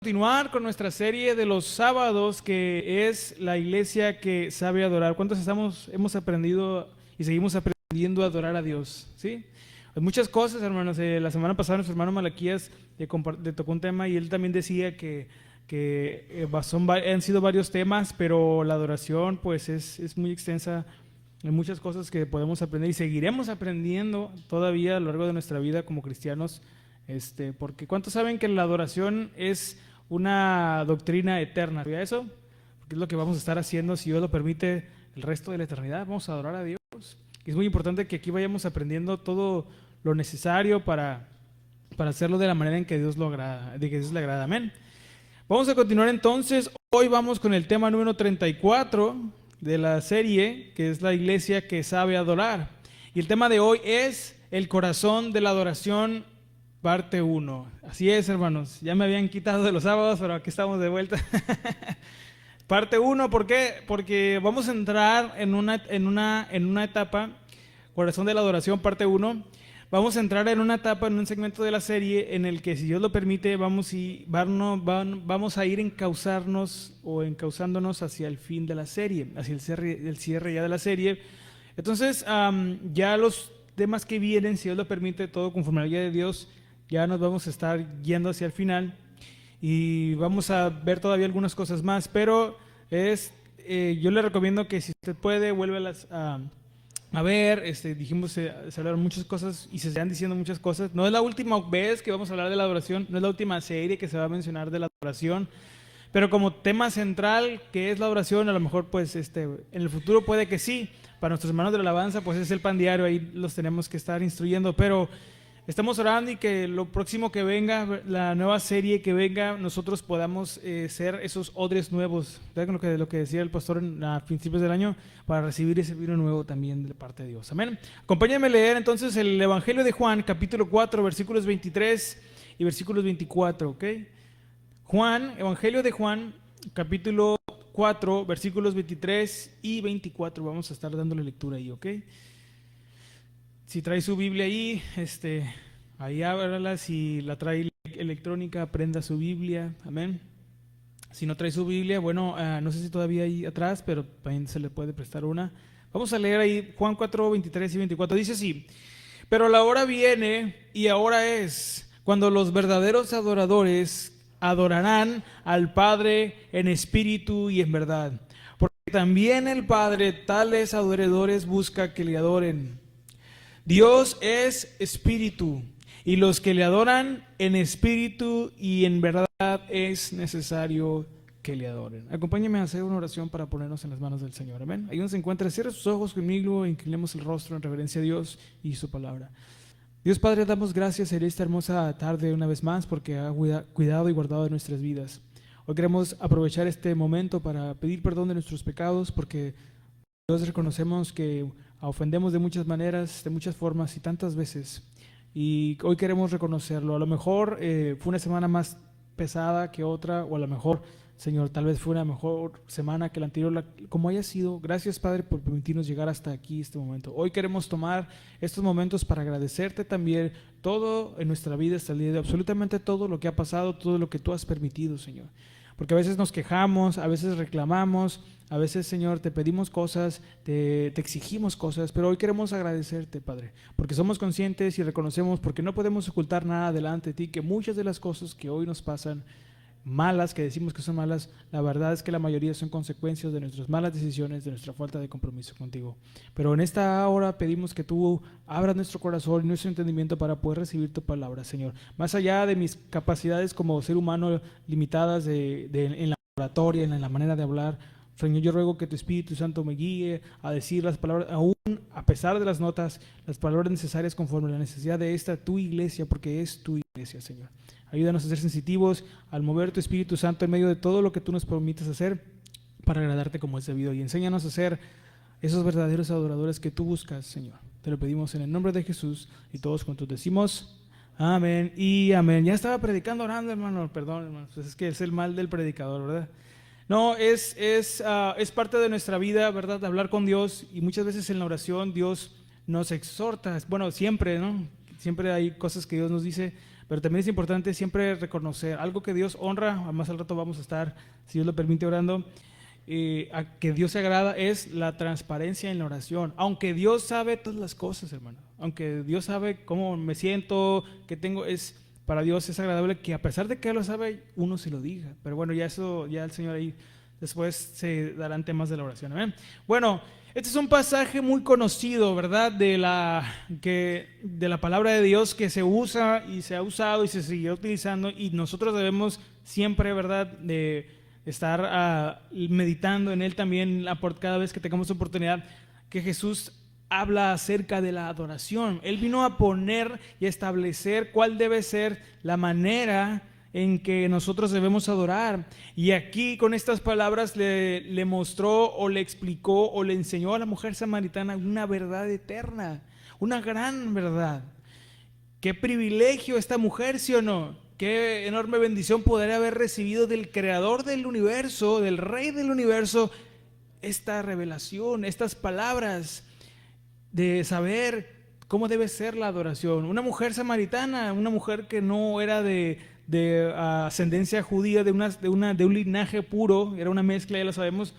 Continuar con nuestra serie de los sábados, que es la iglesia que sabe adorar. ¿Cuántos hemos aprendido y seguimos aprendiendo a adorar a Dios? ¿Sí? Hay muchas cosas, hermanos. La semana pasada nuestro hermano Malaquías le tocó un tema y él también decía han sido varios temas, pero la adoración pues es muy extensa. Hay muchas cosas que podemos aprender y seguiremos aprendiendo todavía a lo largo de nuestra vida como cristianos. Porque ¿cuántos saben que la adoración es una doctrina eterna? ¿Sabía eso? Porque es lo que vamos a estar haciendo, si Dios lo permite, el resto de la eternidad. Vamos a adorar a Dios. Y es muy importante que aquí vayamos aprendiendo todo lo necesario para hacerlo de la manera en que Dios lo agrada, de que Dios le agrada. Amén. Vamos a continuar entonces. Hoy vamos con el tema número 34 de la serie, que es la iglesia que sabe adorar. Y el tema de hoy es el corazón de la adoración, parte 1. Así es, hermanos. Ya me habían quitado de los sábados, pero aquí estamos de vuelta. Parte 1, ¿por qué? Porque vamos a entrar en una etapa, corazón de la adoración, parte 1. Vamos a entrar en una etapa, en un segmento de la serie en el que, si Dios lo permite, vamos a ir encauzándonos hacia el fin de la serie, hacia el cierre ya de la serie. Entonces, ya los temas que vienen, si Dios lo permite, todo conforme a la guía de Dios, ya nos vamos a estar yendo hacia el final y vamos a ver todavía algunas cosas más, pero yo le recomiendo que, si usted puede, vuélvelas a ver. Dijimos, se hablaron muchas cosas y se están diciendo muchas cosas. No es la última vez que vamos a hablar de la adoración, no es la última serie que se va a mencionar de la adoración, pero como tema central que es la adoración, a lo mejor pues en el futuro puede que sí. Para nuestros hermanos de la alabanza pues es el pan diario, ahí los tenemos que estar instruyendo, pero estamos orando y que lo próximo que venga, la nueva serie que venga, nosotros podamos ser esos odres nuevos, lo que decía el pastor a principios del año, para recibir ese vino nuevo también de parte de Dios. Amén. Acompáñenme a leer entonces el Evangelio de Juan, capítulo 4, versículos 23 y versículos 24, ¿ok? Evangelio de Juan, capítulo 4, versículos 23 y 24. Vamos a estar dándole lectura ahí, ¿ok? Si trae su Biblia ahí, ahí ábrala. Si la trae electrónica, prenda su Biblia. Amén. Si no trae su Biblia, bueno, no sé si todavía hay atrás, pero también se le puede prestar una. Vamos a leer ahí Juan 4, 23 y 24. Dice así: pero la hora viene y ahora es, cuando los verdaderos adoradores adorarán al Padre en espíritu y en verdad. Porque también el Padre tales adoradores busca que le adoren. Dios es espíritu, y los que le adoran en espíritu y en verdad es necesario que le adoren. Acompáñenme a hacer una oración para ponernos en las manos del Señor. Amén. Ahí donde se encuentra, cierre sus ojos conmigo e inclinemos el rostro en reverencia a Dios y su palabra. Dios Padre, damos gracias en esta hermosa tarde una vez más, porque ha cuidado y guardado de nuestras vidas. Hoy queremos aprovechar este momento para pedir perdón de nuestros pecados, porque Dios, reconocemos que ofendemos de muchas maneras, de muchas formas y tantas veces. Y hoy queremos reconocerlo. A lo mejor fue una semana más pesada que otra, o a lo mejor, Señor, tal vez fue una mejor semana que la anterior, como haya sido. Gracias, Padre, por permitirnos llegar hasta aquí, este momento. Hoy queremos tomar estos momentos para agradecerte también todo en nuestra vida hasta el día de hoy, absolutamente todo lo que ha pasado, todo lo que tú has permitido, Señor. Porque a veces nos quejamos, a veces reclamamos, a veces, Señor, te pedimos cosas, te exigimos cosas, pero hoy queremos agradecerte, Padre, porque somos conscientes y reconocemos, porque no podemos ocultar nada delante de ti, que muchas de las cosas que hoy nos pasan, malas, que decimos que son malas, la verdad es que la mayoría son consecuencias de nuestras malas decisiones, de nuestra falta de compromiso contigo. Pero en esta hora pedimos que tú abras nuestro corazón y nuestro entendimiento para poder recibir tu palabra, Señor. Más allá de mis capacidades como ser humano limitadas en la oratoria, en la manera de hablar, Señor, yo ruego que tu Espíritu Santo me guíe a decir las palabras, aún a pesar de las notas, las palabras necesarias conforme a la necesidad de esta tu iglesia, porque es tu iglesia, Señor. Ayúdanos a ser sensitivos al mover tu Espíritu Santo en medio de todo lo que tú nos permites hacer para agradarte como es debido. Y enséñanos a ser esos verdaderos adoradores que tú buscas, Señor. Te lo pedimos en el nombre de Jesús, y todos juntos decimos amén y amén. Ya estaba predicando orando, hermano. Perdón, hermano. Pues es que es el mal del predicador, ¿verdad? No, es parte de nuestra vida, ¿verdad? Hablar con Dios, y muchas veces en la oración Dios nos exhorta. Bueno, siempre, ¿no? Siempre hay cosas que Dios nos dice, pero también es importante siempre reconocer algo que Dios honra. Más al rato vamos a estar, si Dios lo permite, orando. A que Dios se agrada es la transparencia en la oración. Aunque Dios sabe todas las cosas, hermano, aunque Dios sabe cómo me siento, qué tengo, para Dios es agradable que a pesar de que Él lo sabe, uno se lo diga. Pero bueno, ya eso, ya el Señor ahí después se darán temas de la oración. Amén. Bueno, este es un pasaje muy conocido, ¿verdad? De la palabra de Dios, que se usa y se ha usado y se sigue utilizando, y nosotros debemos siempre, ¿verdad?, de estar meditando en él también por cada vez que tengamos oportunidad, que Jesús habla acerca de la adoración. Él vino a poner y establecer cuál debe ser la manera en que nosotros debemos adorar. Y aquí con estas palabras le mostró o le explicó o le enseñó a la mujer samaritana una verdad eterna, una gran verdad. Qué privilegio esta mujer, ¿sí o no? Qué enorme bendición poder haber recibido del creador del universo, del rey del universo, esta revelación, estas palabras de saber cómo debe ser la adoración. Una mujer samaritana, una mujer que no era de ascendencia judía, de un linaje puro, era una mezcla, ya lo sabemos,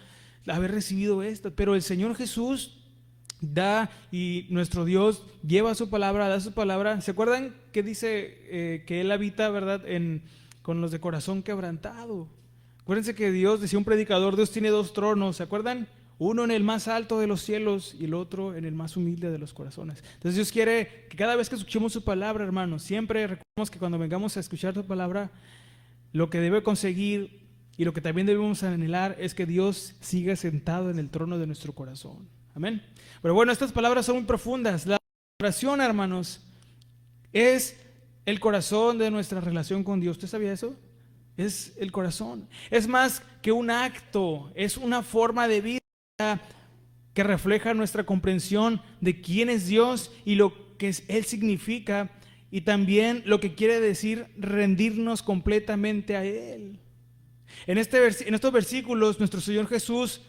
haber recibido esto. Pero el Señor Jesús da, y nuestro Dios lleva su palabra, da su palabra. ¿Se acuerdan que dice que Él habita, verdad, con los de corazón quebrantado? Acuérdense que Dios, decía un predicador, Dios tiene dos tronos, ¿se acuerdan? Uno en el más alto de los cielos y el otro en el más humilde de los corazones. Entonces Dios quiere que cada vez que escuchemos su palabra, hermanos, siempre recordemos que cuando vengamos a escuchar su palabra, lo que debe conseguir y lo que también debemos anhelar es que Dios siga sentado en el trono de nuestro corazón. Amén. Pero bueno, estas palabras son muy profundas. La oración, hermanos, es el corazón de nuestra relación con Dios. ¿Usted sabía eso? Es el corazón. Es más que un acto, es una forma de vida que refleja nuestra comprensión de quién es Dios y lo que Él significa, y también lo que quiere decir rendirnos completamente a Él. En estos versículos, nuestro Señor Jesús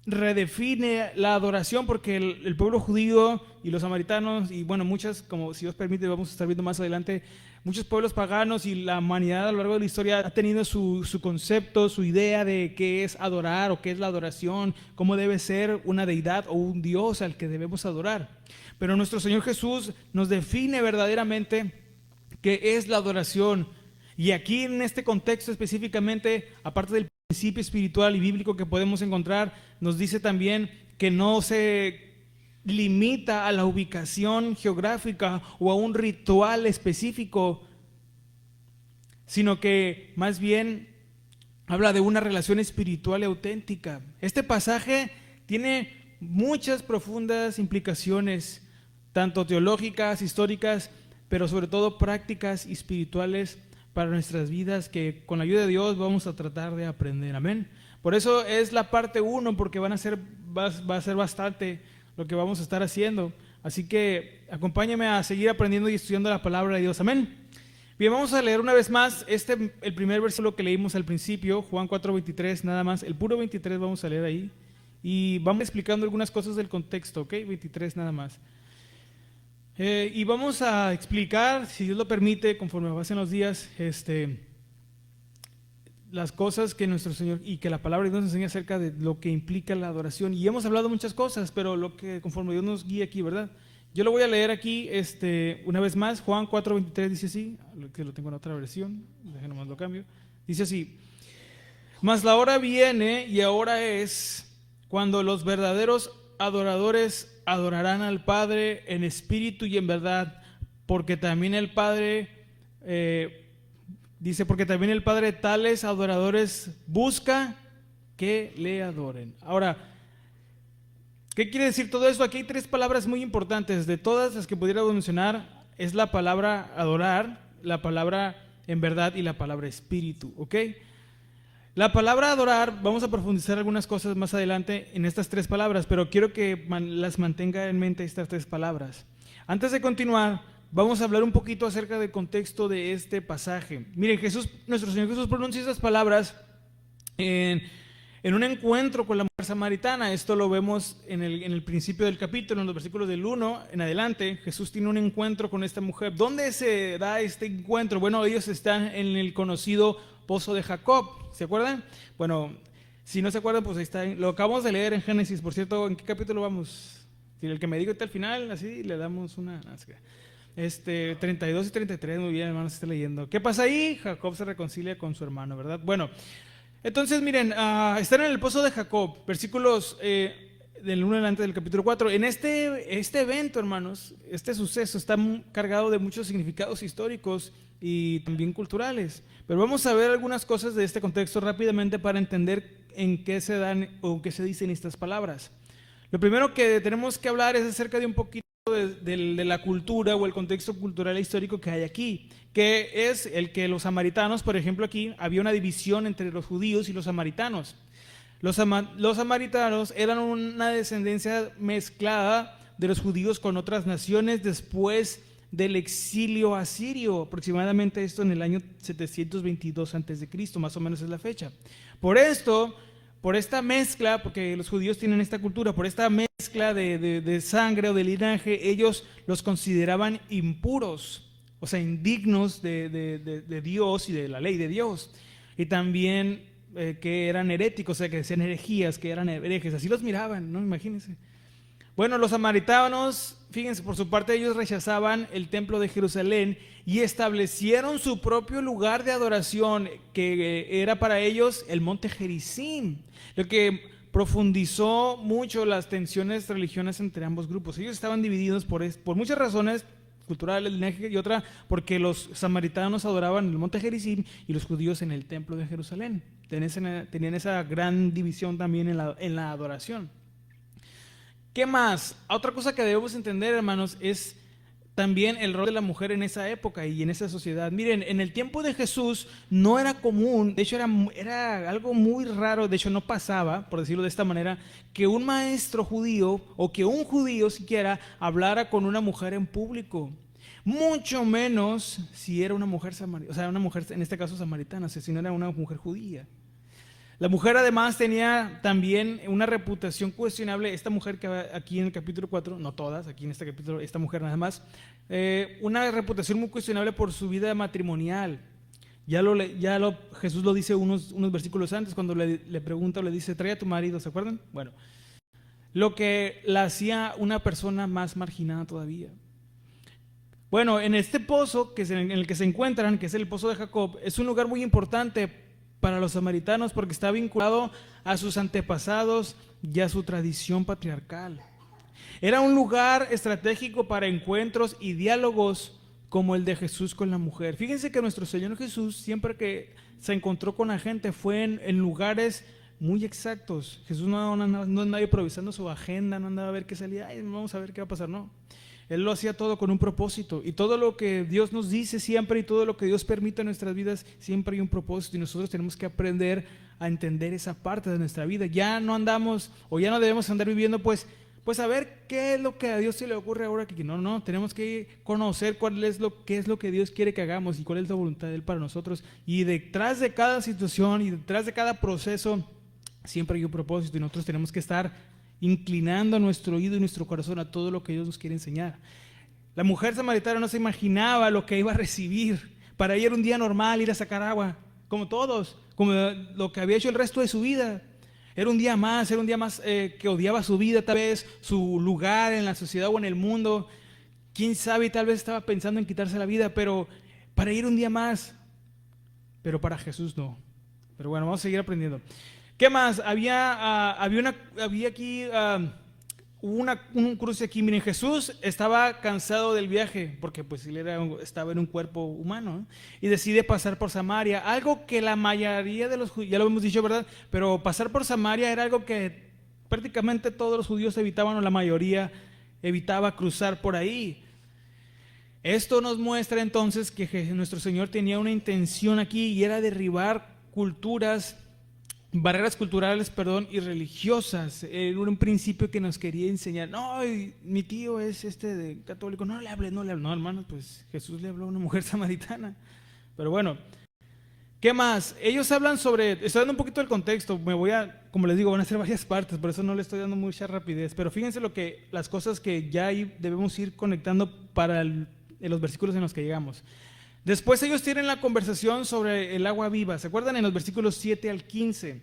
redefine la adoración, porque el pueblo judío y los samaritanos, y bueno, muchas, como si Dios permite, vamos a estar viendo más adelante, muchos pueblos paganos y la humanidad a lo largo de la historia ha tenido su concepto, su idea de qué es adorar o qué es la adoración, cómo debe ser una deidad o un Dios al que debemos adorar. Pero nuestro Señor Jesús nos define verdaderamente qué es la adoración. Y aquí en este contexto específicamente, aparte del principio espiritual y bíblico que podemos encontrar, nos dice también que no se limita a la ubicación geográfica o a un ritual específico, sino que más bien habla de una relación espiritual y auténtica. Este pasaje tiene muchas profundas implicaciones, tanto teológicas, históricas, pero sobre todo prácticas y espirituales para nuestras vidas, que con la ayuda de Dios vamos a tratar de aprender. Amén. Por eso es la parte 1, porque va a ser bastante lo que vamos a estar haciendo. Así que acompáñame a seguir aprendiendo y estudiando la palabra de Dios. Amén. Bien, vamos a leer una vez más el primer versículo que leímos al principio, Juan 4:23, nada más. El puro 23 vamos a leer ahí. Y vamos explicando algunas cosas del contexto, ¿ok? 23 nada más. Y vamos a explicar, si Dios lo permite, conforme pasen los días, las cosas que nuestro Señor y que la palabra de Dios nos enseña acerca de lo que implica la adoración. Y hemos hablado muchas cosas, pero lo que conforme Dios nos guía aquí, ¿verdad? Yo lo voy a leer aquí una vez más. Juan 4:23 dice así, que lo tengo en otra versión, déjenme nomás lo cambio. Dice así: mas la hora viene y ahora es cuando los verdaderos adoradores adorarán al Padre en espíritu y en verdad, porque también el Padre porque también el Padre tales adoradores busca que le adoren. Ahora, ¿qué quiere decir todo esto? Aquí hay 3 palabras muy importantes. De todas las que pudiera mencionar, es la palabra adorar, la palabra en verdad y la palabra espíritu, ¿ok? La palabra adorar, vamos a profundizar algunas cosas más adelante en estas 3 palabras, pero quiero que las mantenga en mente estas 3 palabras. Antes de continuar, vamos a hablar un poquito acerca del contexto de este pasaje. Miren, nuestro Señor Jesús pronuncia estas palabras en en un encuentro con la mujer samaritana. Esto lo vemos en el principio del capítulo, en los versículos del 1 en adelante. Jesús tiene un encuentro con esta mujer. ¿Dónde se da este encuentro? Bueno, ellos están en el conocido pozo de Jacob. ¿Se acuerdan? Bueno, si no se acuerdan, pues ahí está. Lo acabamos de leer en Génesis. Por cierto, ¿en qué capítulo vamos? Si el que me diga está al final, así le damos una... 32 y 33, muy bien, hermanos, está leyendo. ¿Qué pasa ahí? Jacob se reconcilia con su hermano, ¿verdad? Bueno, entonces miren, están en el pozo de Jacob, versículos del 1 adelante del capítulo 4. En este evento, hermanos, este suceso está cargado de muchos significados históricos y también culturales. Pero vamos a ver algunas cosas de este contexto rápidamente para entender en qué se dan o qué se dicen estas palabras. Lo primero que tenemos que hablar es acerca de un poquito de la cultura o el contexto cultural e histórico que hay aquí, que es el que los samaritanos, por ejemplo, aquí había una división entre los judíos y los samaritanos. Los samaritanos eran una descendencia mezclada de los judíos con otras naciones después del exilio asirio, aproximadamente esto en el año 722 a.C., más o menos es la fecha. Por esta mezcla, porque los judíos tienen esta cultura, por esta mezcla de sangre o de linaje, ellos los consideraban impuros, o sea, indignos de Dios y de la ley de Dios. Y también que eran heréticos, o sea, que decían herejías, que eran herejes, así los miraban, ¿no? Imagínense. Bueno, los samaritanos, fíjense, por su parte ellos rechazaban el templo de Jerusalén y establecieron su propio lugar de adoración, que era para ellos el monte Gerizim, lo que profundizó mucho las tensiones religiosas entre ambos grupos. Ellos estaban divididos por muchas razones culturales, linaje y otra, porque los samaritanos adoraban en el monte Gerizim y los judíos en el templo de Jerusalén. Tenían esa gran división también en la adoración. ¿Qué más? Otra cosa que debemos entender, hermanos, es también el rol de la mujer en esa época y en esa sociedad. Miren, en el tiempo de Jesús no era común, de hecho era algo muy raro, de hecho no pasaba, por decirlo de esta manera, que un maestro judío o que un judío siquiera hablara con una mujer en público. Mucho menos si era una mujer samaritana, o sea, una mujer en este caso samaritana, o sea, si no era una mujer judía. La mujer además tenía también una reputación cuestionable. Esta mujer que aquí en el capítulo 4, no todas, aquí en este capítulo, esta mujer nada más, una reputación muy cuestionable por su vida matrimonial. Jesús lo dice unos versículos antes, cuando le pregunta o le dice, trae a tu marido, ¿se acuerdan? Bueno, lo que la hacía una persona más marginada todavía. Bueno, en este pozo en el que se encuentran, que es el pozo de Jacob, es un lugar muy importante para los samaritanos porque está vinculado a sus antepasados y a su tradición patriarcal. Era un lugar estratégico para encuentros y diálogos como el de Jesús con la mujer. Fíjense que nuestro Señor Jesús, siempre que se encontró con la gente, fue en lugares muy exactos. Jesús no andaba improvisando su agenda, no andaba a ver qué salía, ay, vamos a ver qué va a pasar, no. Él lo hacía todo con un propósito, y todo lo que Dios nos dice siempre y todo lo que Dios permite en nuestras vidas, siempre hay un propósito, y nosotros tenemos que aprender a entender esa parte de nuestra vida. Ya no andamos o ya no debemos andar viviendo pues a ver qué es lo que a Dios se le ocurre ahora, que no, tenemos que conocer qué es lo que Dios quiere que hagamos y cuál es la voluntad de Él para nosotros, y detrás de cada situación y detrás de cada proceso siempre hay un propósito, y nosotros tenemos que estar inclinando nuestro oído y nuestro corazón a todo lo que Dios nos quiere enseñar. La mujer samaritana no se imaginaba lo que iba a recibir. Para ella era un día normal ir a sacar agua, como todos, como lo que había hecho el resto de su vida. Era un día más que odiaba su vida, tal vez su lugar en la sociedad o en el mundo. Quién sabe, tal vez estaba pensando en quitarse la vida, pero para ir un día más. Pero para Jesús no. Pero bueno, vamos a seguir aprendiendo. ¿Qué más? Había aquí un cruce aquí. Miren, Jesús estaba cansado del viaje porque pues él estaba en un cuerpo humano, ¿eh? Y decide pasar por Samaria, algo que la mayoría de los judíos, ya lo hemos dicho, ¿verdad? Pero pasar por Samaria era algo que prácticamente todos los judíos evitaban, o la mayoría evitaba cruzar por ahí. Esto nos muestra entonces que nuestro Señor tenía una intención aquí, y era derribar barreras culturales, y religiosas. Era un principio que nos quería enseñar. No, mi tío es de católico, no le hable. No, hermanos, pues Jesús le habló a una mujer samaritana. Pero bueno, ¿qué más? Ellos hablan estoy dando un poquito del contexto, me voy a como les digo, van a ser varias partes, por eso no le estoy dando mucha rapidez, pero fíjense las cosas que ya ahí debemos ir conectando para en los versículos en los que llegamos. Después ellos tienen la conversación sobre el agua viva. ¿Se acuerdan? En los versículos 7 al 15.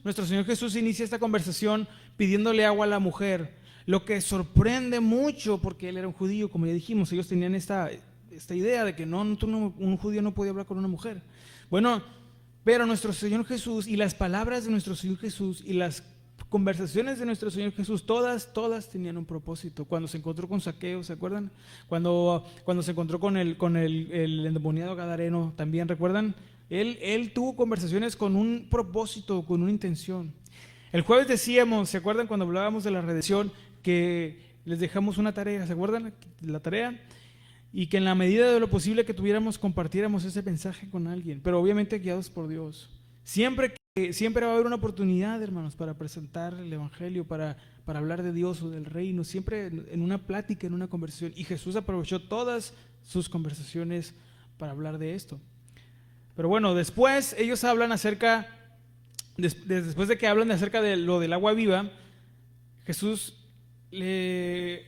Nuestro Señor Jesús inicia esta conversación pidiéndole agua a la mujer, lo que sorprende mucho porque él era un judío, como ya dijimos. Ellos tenían esta idea de que un judío no podía hablar con una mujer. Bueno, pero nuestro Señor Jesús y las palabras de nuestro Señor Jesús y las conversaciones de nuestro Señor Jesús, todas tenían un propósito. Cuando se encontró con Zaqueo, ¿se acuerdan? Cuando se encontró con el endemoniado gadareno, también, ¿recuerdan? Él tuvo conversaciones con un propósito, con una intención. El jueves decíamos, ¿se acuerdan cuando hablábamos de la redención? Que les dejamos una tarea, ¿se acuerdan? La tarea, y que en la medida de lo posible que compartiéramos ese mensaje con alguien, pero obviamente guiados por Dios. Siempre va a haber una oportunidad, hermanos, para presentar el Evangelio, para hablar de Dios o del reino, siempre en una plática, en una conversación. Y Jesús aprovechó todas sus conversaciones para hablar de esto. Pero bueno, después ellos hablan después de que hablan acerca de lo del agua viva, Jesús le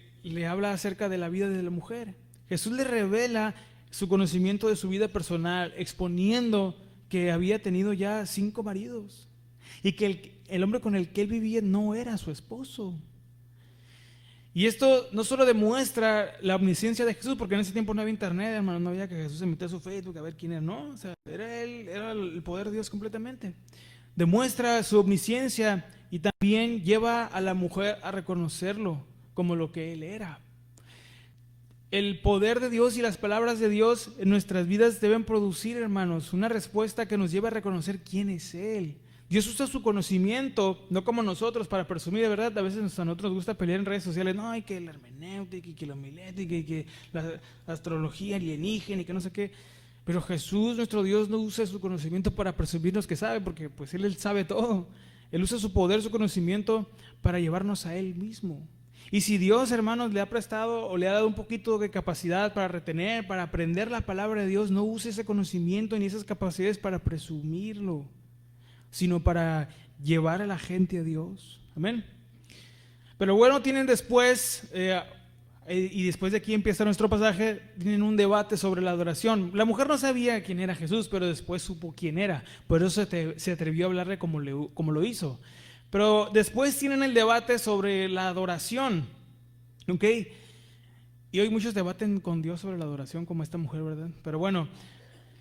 habla acerca de la vida de la mujer. Jesús le revela su conocimiento de su vida personal, exponiendo que había tenido ya 5 maridos y que el hombre con el que él vivía no era su esposo. Y esto no solo demuestra la omnisciencia de Jesús, porque en ese tiempo no había internet, hermano, no había que Jesús se metiera a su Facebook a ver quién era, no, o sea, era él, era el poder de Dios completamente. Demuestra su omnisciencia y también lleva a la mujer a reconocerlo como lo que él era. El poder de Dios y las palabras de Dios en nuestras vidas deben producir, hermanos, una respuesta que nos lleve a reconocer quién es Él. Dios usa su conocimiento, no como nosotros, para presumir, de verdad. A veces a nosotros nos gusta pelear en redes sociales, no, hay que la hermenéutica, y que la homilética, y que la astrología alienígena, y que no sé qué. Pero Jesús, nuestro Dios, no usa su conocimiento para presumirnos que sabe, porque pues Él sabe todo. Él usa su poder, su conocimiento, para llevarnos a Él mismo. Y si Dios, hermanos, le ha prestado o le ha dado un poquito de capacidad para retener, para aprender la palabra de Dios, no use ese conocimiento ni esas capacidades para presumirlo, sino para llevar a la gente a Dios. Amén. Pero bueno, tienen después, y después de aquí empieza nuestro pasaje, tienen un debate sobre la adoración. La mujer no sabía quién era Jesús, pero después supo quién era. Por eso se atrevió a hablarle como lo hizo. Pero después tienen el debate sobre la adoración, ¿ok? Y hoy muchos debaten con Dios sobre la adoración, como esta mujer, ¿verdad? Pero bueno,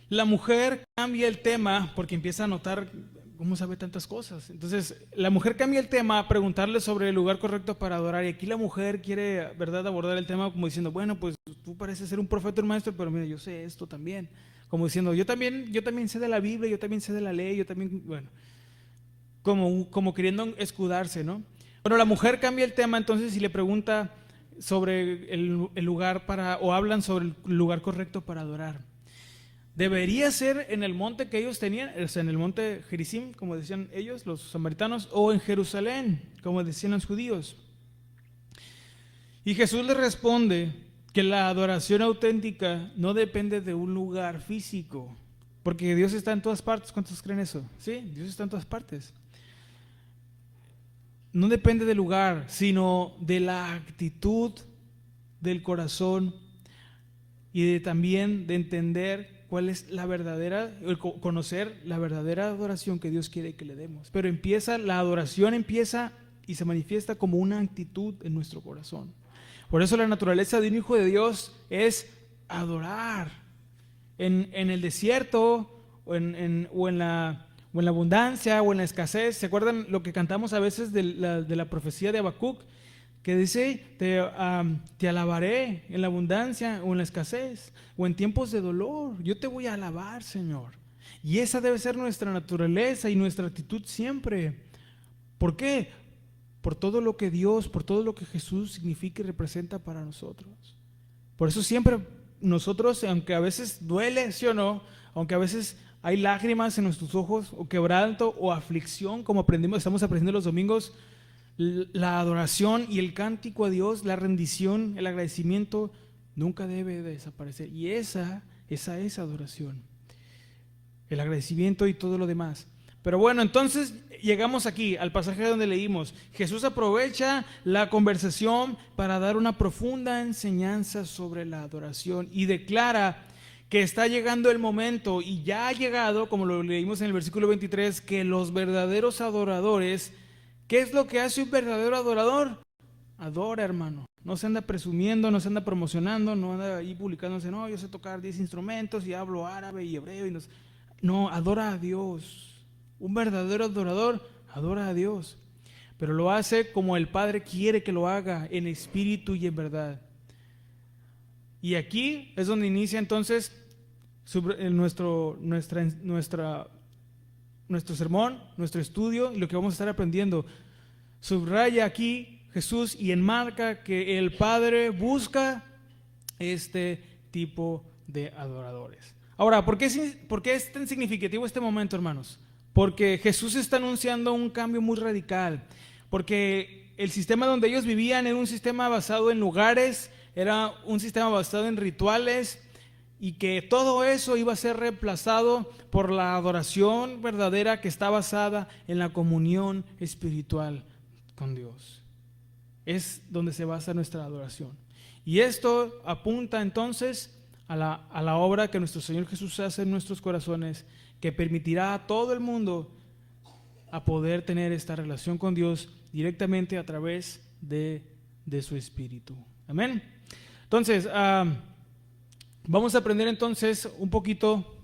la mujer cambia el tema porque empieza a notar cómo sabe tantas cosas. Entonces, la mujer cambia el tema a preguntarle sobre el lugar correcto para adorar. Y aquí la mujer quiere, ¿verdad?, abordar el tema como diciendo, bueno, pues tú pareces ser un profeta, un maestro, pero mira, yo sé esto también. Como diciendo, yo también sé de la Biblia, yo también sé de la ley, yo también, bueno, como queriendo escudarse, ¿no? Bueno, la mujer cambia el tema entonces y le pregunta sobre el lugar o hablan sobre el lugar correcto para adorar. ¿Debería ser en el monte que ellos tenían, o sea, en el monte Gerizim, como decían ellos, los samaritanos, o en Jerusalén, como decían los judíos? Y Jesús les responde que la adoración auténtica no depende de un lugar físico, porque Dios está en todas partes. ¿Cuántos creen eso? Sí, Dios está en todas partes. No depende del lugar, sino de la actitud del corazón y también de entender cuál es conocer la verdadera adoración que Dios quiere que le demos. Pero la adoración empieza y se manifiesta como una actitud en nuestro corazón. Por eso la naturaleza de un hijo de Dios es adorar. En el desierto o en la abundancia o en la escasez. ¿Se acuerdan lo que cantamos a veces de la profecía de Habacuc? Que dice, te alabaré en la abundancia o en la escasez o en tiempos de dolor. Yo te voy a alabar, Señor. Y esa debe ser nuestra naturaleza y nuestra actitud siempre. ¿Por qué? Por todo lo que Dios, por todo lo que Jesús significa y representa para nosotros. Por eso siempre nosotros, aunque a veces duele, ¿sí o no? Aunque a veces hay lágrimas en nuestros ojos, o quebranto, o aflicción, como estamos aprendiendo los domingos, la adoración y el cántico a Dios, la rendición, el agradecimiento, nunca debe de desaparecer. Y esa es adoración. El agradecimiento y todo lo demás. Pero bueno, entonces llegamos aquí al pasaje donde leímos. Jesús aprovecha la conversación para dar una profunda enseñanza sobre la adoración y declara que está llegando el momento y ya ha llegado, como lo leímos en el versículo 23, que los verdaderos adoradores, ¿qué es lo que hace un verdadero adorador? Adora, hermano. No se anda presumiendo, no se anda promocionando, no anda ahí publicándose, no, yo sé tocar 10 instrumentos y hablo árabe y hebreo. No, adora a Dios. Un verdadero adorador adora a Dios, pero lo hace como el Padre quiere que lo haga, en espíritu y en verdad. Y aquí es donde inicia entonces nuestro sermón, nuestro estudio y lo que vamos a estar aprendiendo. Subraya aquí Jesús y enmarca que el Padre busca este tipo de adoradores. Ahora, ¿por qué es tan significativo este momento, hermanos? Porque Jesús está anunciando un cambio muy radical. Porque el sistema donde ellos vivían era un sistema basado en lugares, era un sistema basado en rituales, y que todo eso iba a ser reemplazado por la adoración verdadera que está basada en la comunión espiritual con Dios. Es donde se basa nuestra adoración. Y esto apunta entonces a la obra que nuestro Señor Jesús hace en nuestros corazones, que permitirá a todo el mundo a poder tener esta relación con Dios directamente a través de su Espíritu. Amén. Entonces, vamos a aprender entonces un poquito,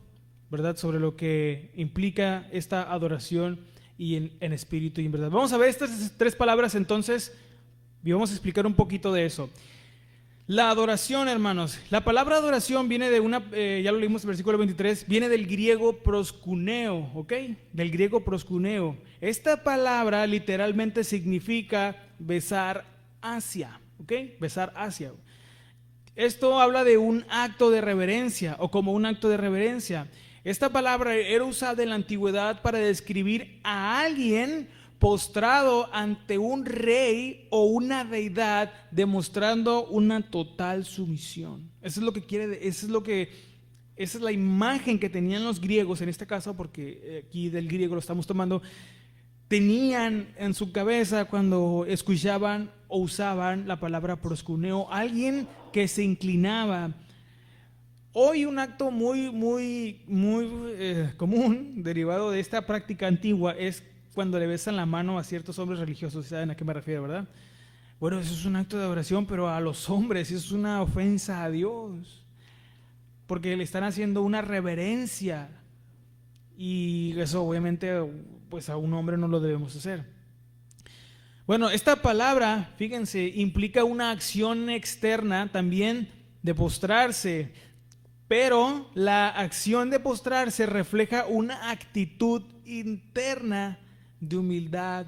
¿verdad?, sobre lo que implica esta adoración y en espíritu y en verdad. Vamos a ver estas tres palabras entonces y vamos a explicar un poquito de eso. La adoración, hermanos. La palabra adoración viene de ya lo leímos en el versículo 23, viene del griego proskuneo, ¿ok? Del griego proskuneo. Esta palabra literalmente significa besar hacia, ¿ok? Besar hacia. Esto habla de un acto de reverencia o como un acto de reverencia. Esta palabra era usada en la antigüedad para describir a alguien postrado ante un rey o una deidad, demostrando una total sumisión. Eso es lo que esa es la imagen que tenían los griegos en este caso, porque aquí del griego lo estamos tomando. Tenían en su cabeza cuando escuchaban o usaban la palabra proskuneo, alguien que se inclinaba. Hoy un acto muy común, derivado de esta práctica antigua, es cuando le besan la mano a ciertos hombres religiosos. ¿Saben a qué me refiero, verdad? Bueno, eso es un acto de adoración, pero a los hombres eso es una ofensa a Dios, porque le están haciendo una reverencia, y eso obviamente pues a un hombre no lo debemos hacer. Bueno, esta palabra, fíjense, implica una acción externa también de postrarse, pero la acción de postrarse refleja una actitud interna de humildad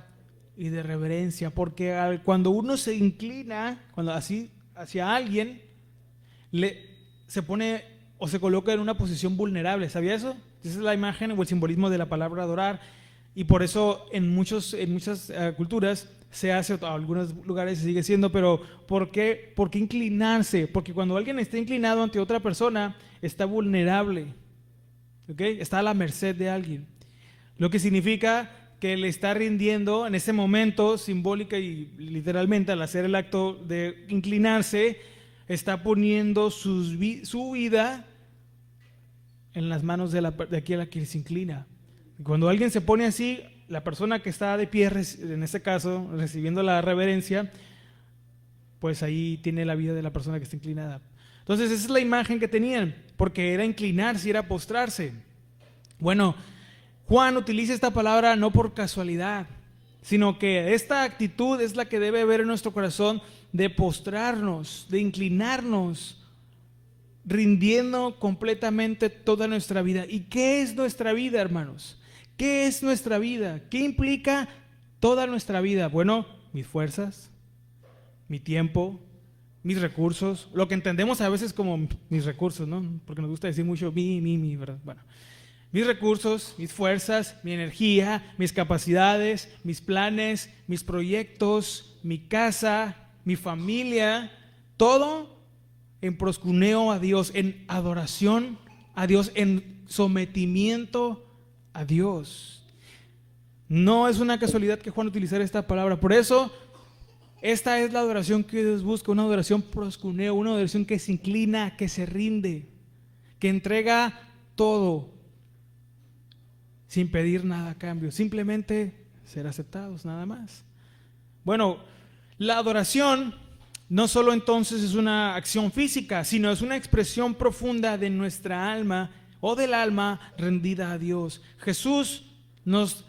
y de reverencia, porque cuando uno se inclina, cuando así hacia alguien, se pone o se coloca en una posición vulnerable. ¿Sabía eso? Esa es la imagen o el simbolismo de la palabra adorar, y por eso en muchas culturas se hace, en algunos lugares se sigue siendo, pero ¿por qué inclinarse? Porque cuando alguien está inclinado ante otra persona, está vulnerable, ¿ok? Está a la merced de alguien, lo que significa que le está rindiendo en ese momento, simbólica y literalmente, al hacer el acto de inclinarse, está poniendo su vida en las manos de aquel a quien se inclina. Cuando alguien se pone así, la persona que está de pie, en este caso, recibiendo la reverencia, pues ahí tiene la vida de la persona que está inclinada. Entonces esa es la imagen que tenían, porque era inclinarse, era postrarse. Bueno, Juan utiliza esta palabra no por casualidad, sino que esta actitud es la que debe haber en nuestro corazón, de postrarnos, de inclinarnos, rindiendo completamente toda nuestra vida. ¿Y qué es nuestra vida, hermanos? ¿Qué es nuestra vida? ¿Qué implica toda nuestra vida? Bueno, mis fuerzas, mi tiempo, mis recursos, lo que entendemos a veces como mis recursos, ¿no? Porque nos gusta decir mucho mi, ¿verdad? Bueno, mis recursos, mis fuerzas, mi energía, mis capacidades, mis planes, mis proyectos, mi casa, mi familia, todo en proskuneo a Dios, en adoración a Dios, en sometimiento a Dios. No es una casualidad que Juan utilizara esta palabra. Por eso, esta es la adoración que Dios busca, una adoración proscuneo, una adoración que se inclina, que se rinde, que entrega todo, sin pedir nada a cambio, simplemente ser aceptados, nada más. Bueno, la adoración no solo entonces es una acción física, sino es una expresión profunda de nuestra alma o del alma rendida a Dios. Jesús nos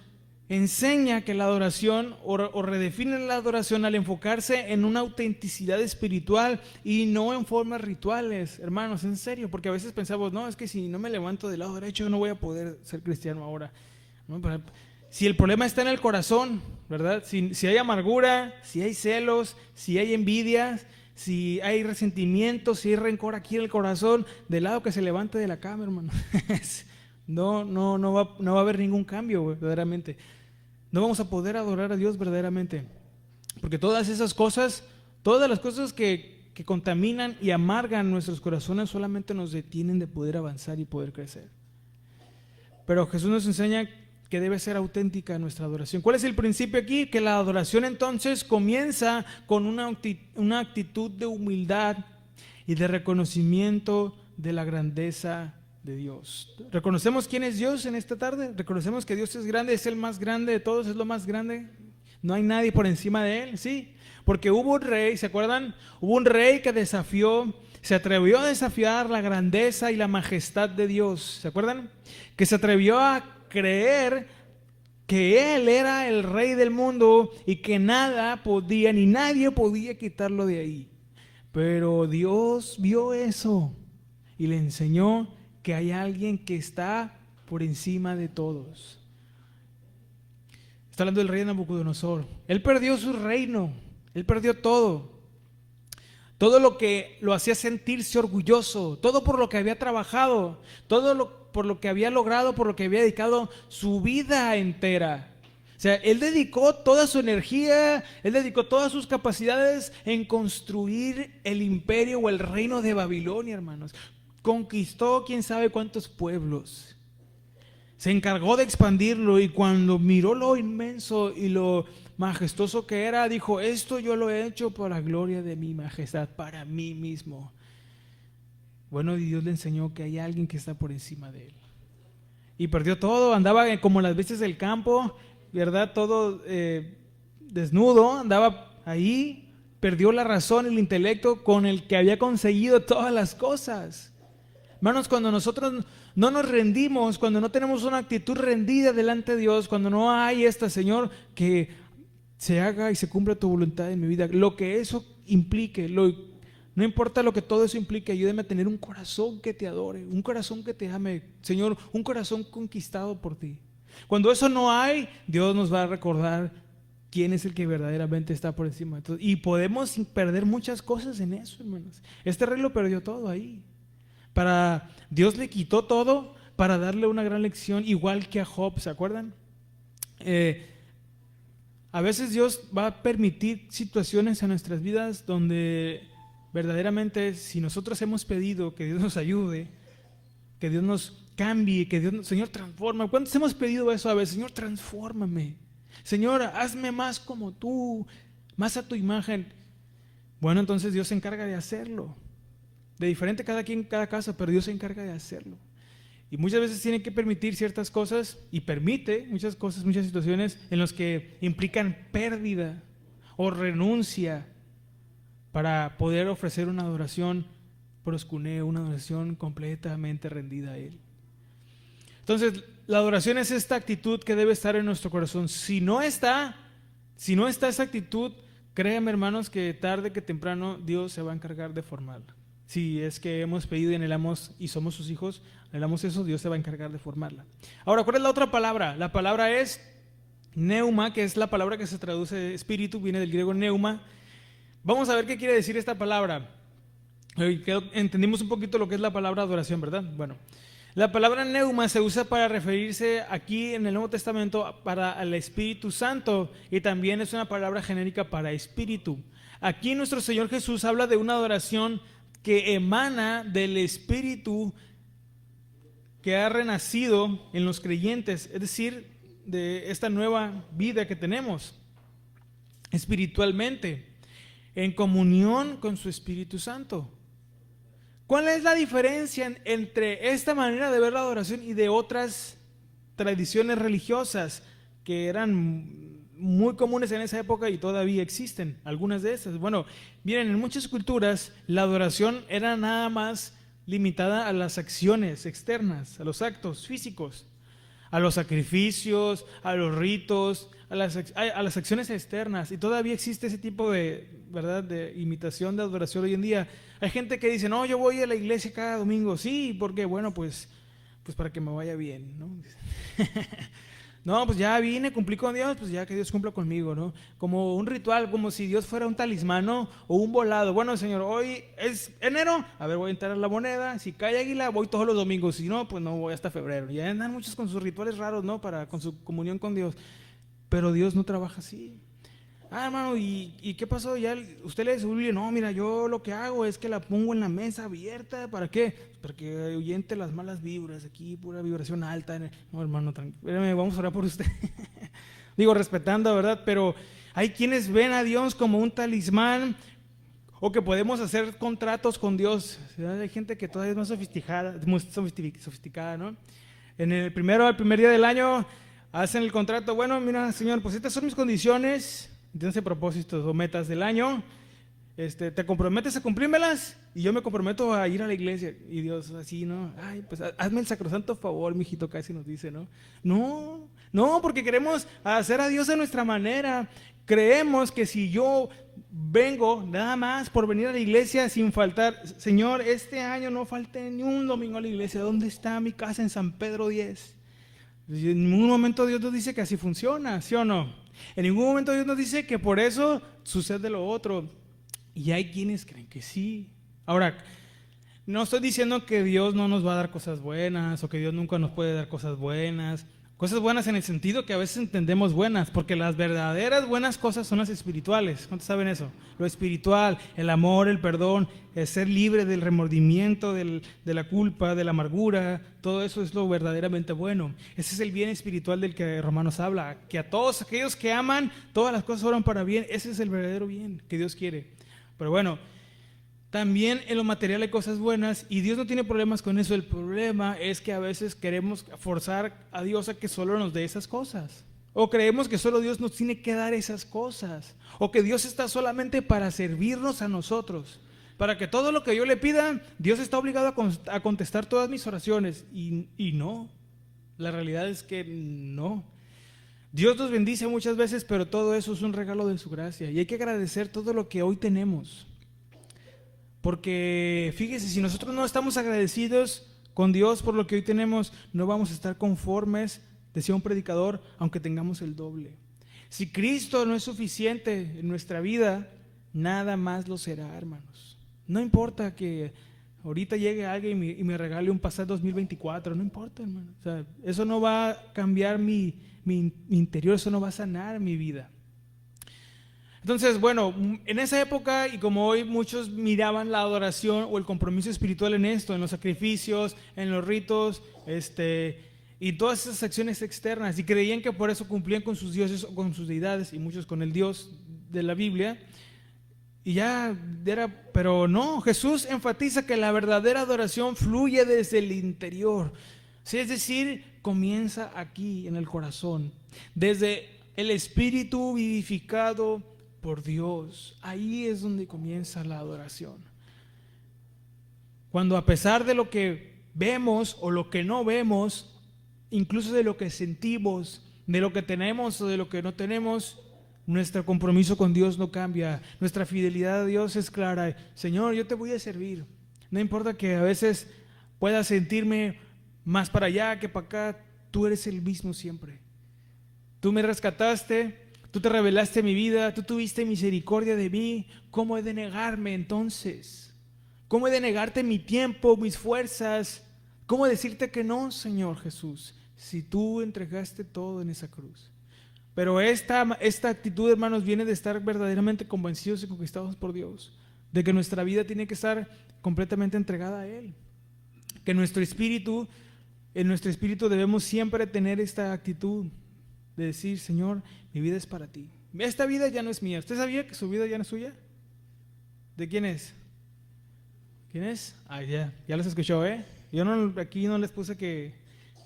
enseña que la adoración o redefine la adoración al enfocarse en una autenticidad espiritual y no en formas rituales, hermanos, en serio, porque a veces pensamos, no, es que si no me levanto del lado derecho no voy a poder ser cristiano ahora, ¿no? Si el problema está en el corazón, ¿verdad? Si hay amargura, si hay celos, si hay envidias, si hay resentimiento, si hay rencor aquí en el corazón, del lado que se levante de la cama, hermano, no va a haber ningún cambio, verdaderamente. No vamos a poder adorar a Dios verdaderamente, porque todas esas cosas, todas las cosas que contaminan y amargan nuestros corazones solamente nos detienen de poder avanzar y poder crecer. Pero Jesús nos enseña que debe ser auténtica nuestra adoración. ¿Cuál es el principio aquí? Que la adoración entonces comienza con una actitud de humildad y de reconocimiento de la grandeza de Dios. ¿Reconocemos quién es Dios en esta tarde? ¿Reconocemos que Dios es grande, es el más grande de todos, es lo más grande? No hay nadie por encima de Él, sí. Porque hubo un rey, ¿se acuerdan? Hubo un rey que se atrevió a desafiar la grandeza y la majestad de Dios, ¿se acuerdan? Que se atrevió a creer que Él era el rey del mundo y que nada podía, ni nadie podía quitarlo de ahí. Pero Dios vio eso y le enseñó que hay alguien que está por encima de todos. Está hablando del rey Nabucodonosor. Él perdió su reino, él perdió todo. Todo lo que lo hacía sentirse orgulloso, todo por lo que había trabajado, por lo que había logrado, por lo que había dedicado su vida entera. O sea, él dedicó toda su energía, él dedicó todas sus capacidades en construir el imperio o el reino de Babilonia, hermanos. Conquistó quién sabe cuántos pueblos. Se encargó de expandirlo y cuando miró lo inmenso y lo majestuoso que era, dijo, esto yo lo he hecho por la gloria de mi majestad, para mí mismo. Bueno, y Dios le enseñó que hay alguien que está por encima de él. Y perdió todo, andaba como las bestias del campo, ¿verdad? Todo desnudo, andaba ahí, perdió la razón y el intelecto con el que había conseguido todas las cosas. Hermanos, cuando nosotros no nos rendimos, cuando no tenemos una actitud rendida delante de Dios, cuando no hay Señor, que se haga y se cumpla tu voluntad en mi vida, lo que eso implique, no importa lo que todo eso implique, ayúdame a tener un corazón que te adore, un corazón que te ame, Señor, un corazón conquistado por ti. Cuando eso no hay, Dios nos va a recordar quién es el que verdaderamente está por encima de todo. Y podemos perder muchas cosas en eso, hermanos. Este rey lo perdió todo ahí. Dios le quitó todo para darle una gran lección, igual que a Job, ¿se acuerdan? A veces Dios va a permitir situaciones en nuestras vidas donde verdaderamente, si nosotros hemos pedido que Dios nos ayude, que Dios nos cambie, que Dios, Señor, transforma. ¿Cuántos hemos pedido eso a veces? Señor, transfórmame. Señor, hazme más como tú, más a tu imagen. Bueno, entonces Dios se encarga de hacerlo. De diferente cada quien, cada caso, pero Dios se encarga de hacerlo. Y muchas veces tiene que permitir ciertas cosas y permite muchas cosas, muchas situaciones en las que implican pérdida o renuncia para poder ofrecer una adoración proscuneo, una adoración completamente rendida a Él. Entonces, la adoración es esta actitud que debe estar en nuestro corazón. Si no está esa actitud, créanme, hermanos, que tarde que temprano Dios se va a encargar de formarla. Si es que hemos pedido y anhelamos y somos sus hijos, anhelamos eso, Dios se va a encargar de formarla. Ahora, ¿cuál es la otra palabra? La palabra es neuma, que es la palabra que se traduce espíritu, viene del griego neuma. Vamos a ver qué quiere decir esta palabra. Entendimos un poquito lo que es la palabra adoración, ¿verdad? Bueno, la palabra neuma se usa para referirse aquí en el Nuevo Testamento para el Espíritu Santo y también es una palabra genérica para espíritu. Aquí nuestro Señor Jesús habla de una adoración que emana del Espíritu que ha renacido en los creyentes, es decir, de esta nueva vida que tenemos espiritualmente, en comunión con su Espíritu Santo. ¿Cuál es la diferencia entre esta manera de ver la adoración y de otras tradiciones religiosas que eran muy comunes en esa época y todavía existen? Algunas de esas. Bueno, miren, en muchas culturas la adoración era nada más limitada a las acciones externas, a los actos físicos, a los sacrificios, a los ritos, a las acciones externas. Y todavía existe ese tipo de, ¿verdad?, de imitación de adoración hoy en día. Hay gente que dice, no, yo voy a la iglesia cada domingo. Sí, porque bueno, pues para que me vaya bien, ¿no? No, pues ya vine, cumplí con Dios, pues ya que Dios cumpla conmigo, ¿no? Como un ritual, como si Dios fuera un talismán, ¿no? O un volado. Bueno, Señor, hoy es enero, a ver, voy a entrar a la moneda. Si cae águila, voy todos los domingos. Si no, pues no, voy hasta febrero. Y andan muchos con sus rituales raros, ¿no? Con su comunión con Dios. Pero Dios no trabaja así. Ah, hermano, ¿y qué pasó? ¿Ya usted lee su Biblia? No, mira, yo lo que hago es que la pongo en la mesa abierta. ¿Para qué? Para que ahuyente las malas vibras. Aquí, pura vibración alta. No, hermano, tranquilo, vamos a orar por usted. Digo, respetando, ¿verdad? Pero hay quienes ven a Dios como un talismán, o que podemos hacer contratos con Dios. Hay gente que todavía es más sofisticada, ¿no? El primer día del año hacen el contrato. Bueno, mira, Señor, pues estas son mis condiciones. Entonces, propósitos o metas del año, te comprometes a cumplírmelas y yo me comprometo a ir a la iglesia. Y Dios así, ¿no? Ay, pues hazme el sacrosanto favor, mijito, casi nos dice, ¿no? No, porque queremos hacer a Dios a nuestra manera. Creemos que si yo vengo nada más por venir a la iglesia sin faltar, Señor, este año no falte ni un domingo a la iglesia. ¿Dónde está mi casa en San Pedro 10? En ningún momento Dios nos dice que así funciona, ¿sí o no? En ningún momento Dios nos dice que por eso sucede lo otro. Y hay quienes creen que sí. Ahora, no estoy diciendo que Dios no nos va a dar cosas buenas o que Dios nunca nos puede dar cosas buenas. Cosas buenas en el sentido que a veces entendemos buenas, porque las verdaderas buenas cosas son las espirituales. ¿Cuántos saben eso? Lo espiritual, el amor, el perdón, el ser libre del remordimiento, de la culpa, de la amargura, todo eso es lo verdaderamente bueno. Ese es el bien espiritual del que Romanos habla, que a todos aquellos que aman, todas las cosas obran para bien. Ese es el verdadero bien que Dios quiere. Pero bueno, también en lo material hay cosas buenas y Dios no tiene problemas con eso. El problema es que a veces queremos forzar a Dios a que solo nos dé esas cosas. O creemos que solo Dios nos tiene que dar esas cosas. O que Dios está solamente para servirnos a nosotros. Para que todo lo que yo le pida, Dios está obligado a contestar todas mis oraciones. Y no, la realidad es que no. Dios nos bendice muchas veces, pero todo eso es un regalo de su gracia. Y hay que agradecer todo lo que hoy tenemos. Porque fíjese, si nosotros no estamos agradecidos con Dios por lo que hoy tenemos, no vamos a estar conformes, decía un predicador, aunque tengamos el doble. Si Cristo no es suficiente en nuestra vida, nada más lo será, hermanos. No importa que ahorita llegue alguien y me regale un Passat 2024, no importa, hermano. O sea, eso no va a cambiar mi interior, eso no va a sanar mi vida. Entonces, bueno, en esa época y como hoy muchos miraban la adoración o el compromiso espiritual en esto, en los sacrificios, en los ritos, y todas esas acciones externas, y creían que por eso cumplían con sus dioses o con sus deidades, y muchos con el Dios de la Biblia, y ya era, pero no, Jesús enfatiza que la verdadera adoración fluye desde el interior, sí, es decir, comienza aquí en el corazón, desde el espíritu vivificado por Dios. Ahí es donde comienza la adoración. Cuando a pesar de lo que vemos o lo que no vemos, incluso de lo que sentimos, de lo que tenemos o de lo que no tenemos, nuestro compromiso con Dios no cambia. Nuestra fidelidad a Dios es clara. Señor, yo te voy a servir. No importa que a veces pueda sentirme más para allá que para acá, tú eres el mismo siempre. Tú me rescataste. Tú te revelaste mi vida, tú tuviste misericordia de mí. ¿Cómo he de negarme entonces? ¿Cómo he de negarte mi tiempo, mis fuerzas? ¿Cómo decirte que no, Señor Jesús, si tú entregaste todo en esa cruz? Pero esta actitud, hermanos, viene de estar verdaderamente convencidos y conquistados por Dios, de que nuestra vida tiene que estar completamente entregada a Él. Que en nuestro espíritu debemos siempre tener esta actitud. de decir, Señor, mi vida es para ti. Esta vida ya no es mía. ¿Usted sabía que su vida ya no es suya? ¿De quién es? ¿Quién es? Ah, ya los escuchó, ¿eh? Yo aquí no les puse que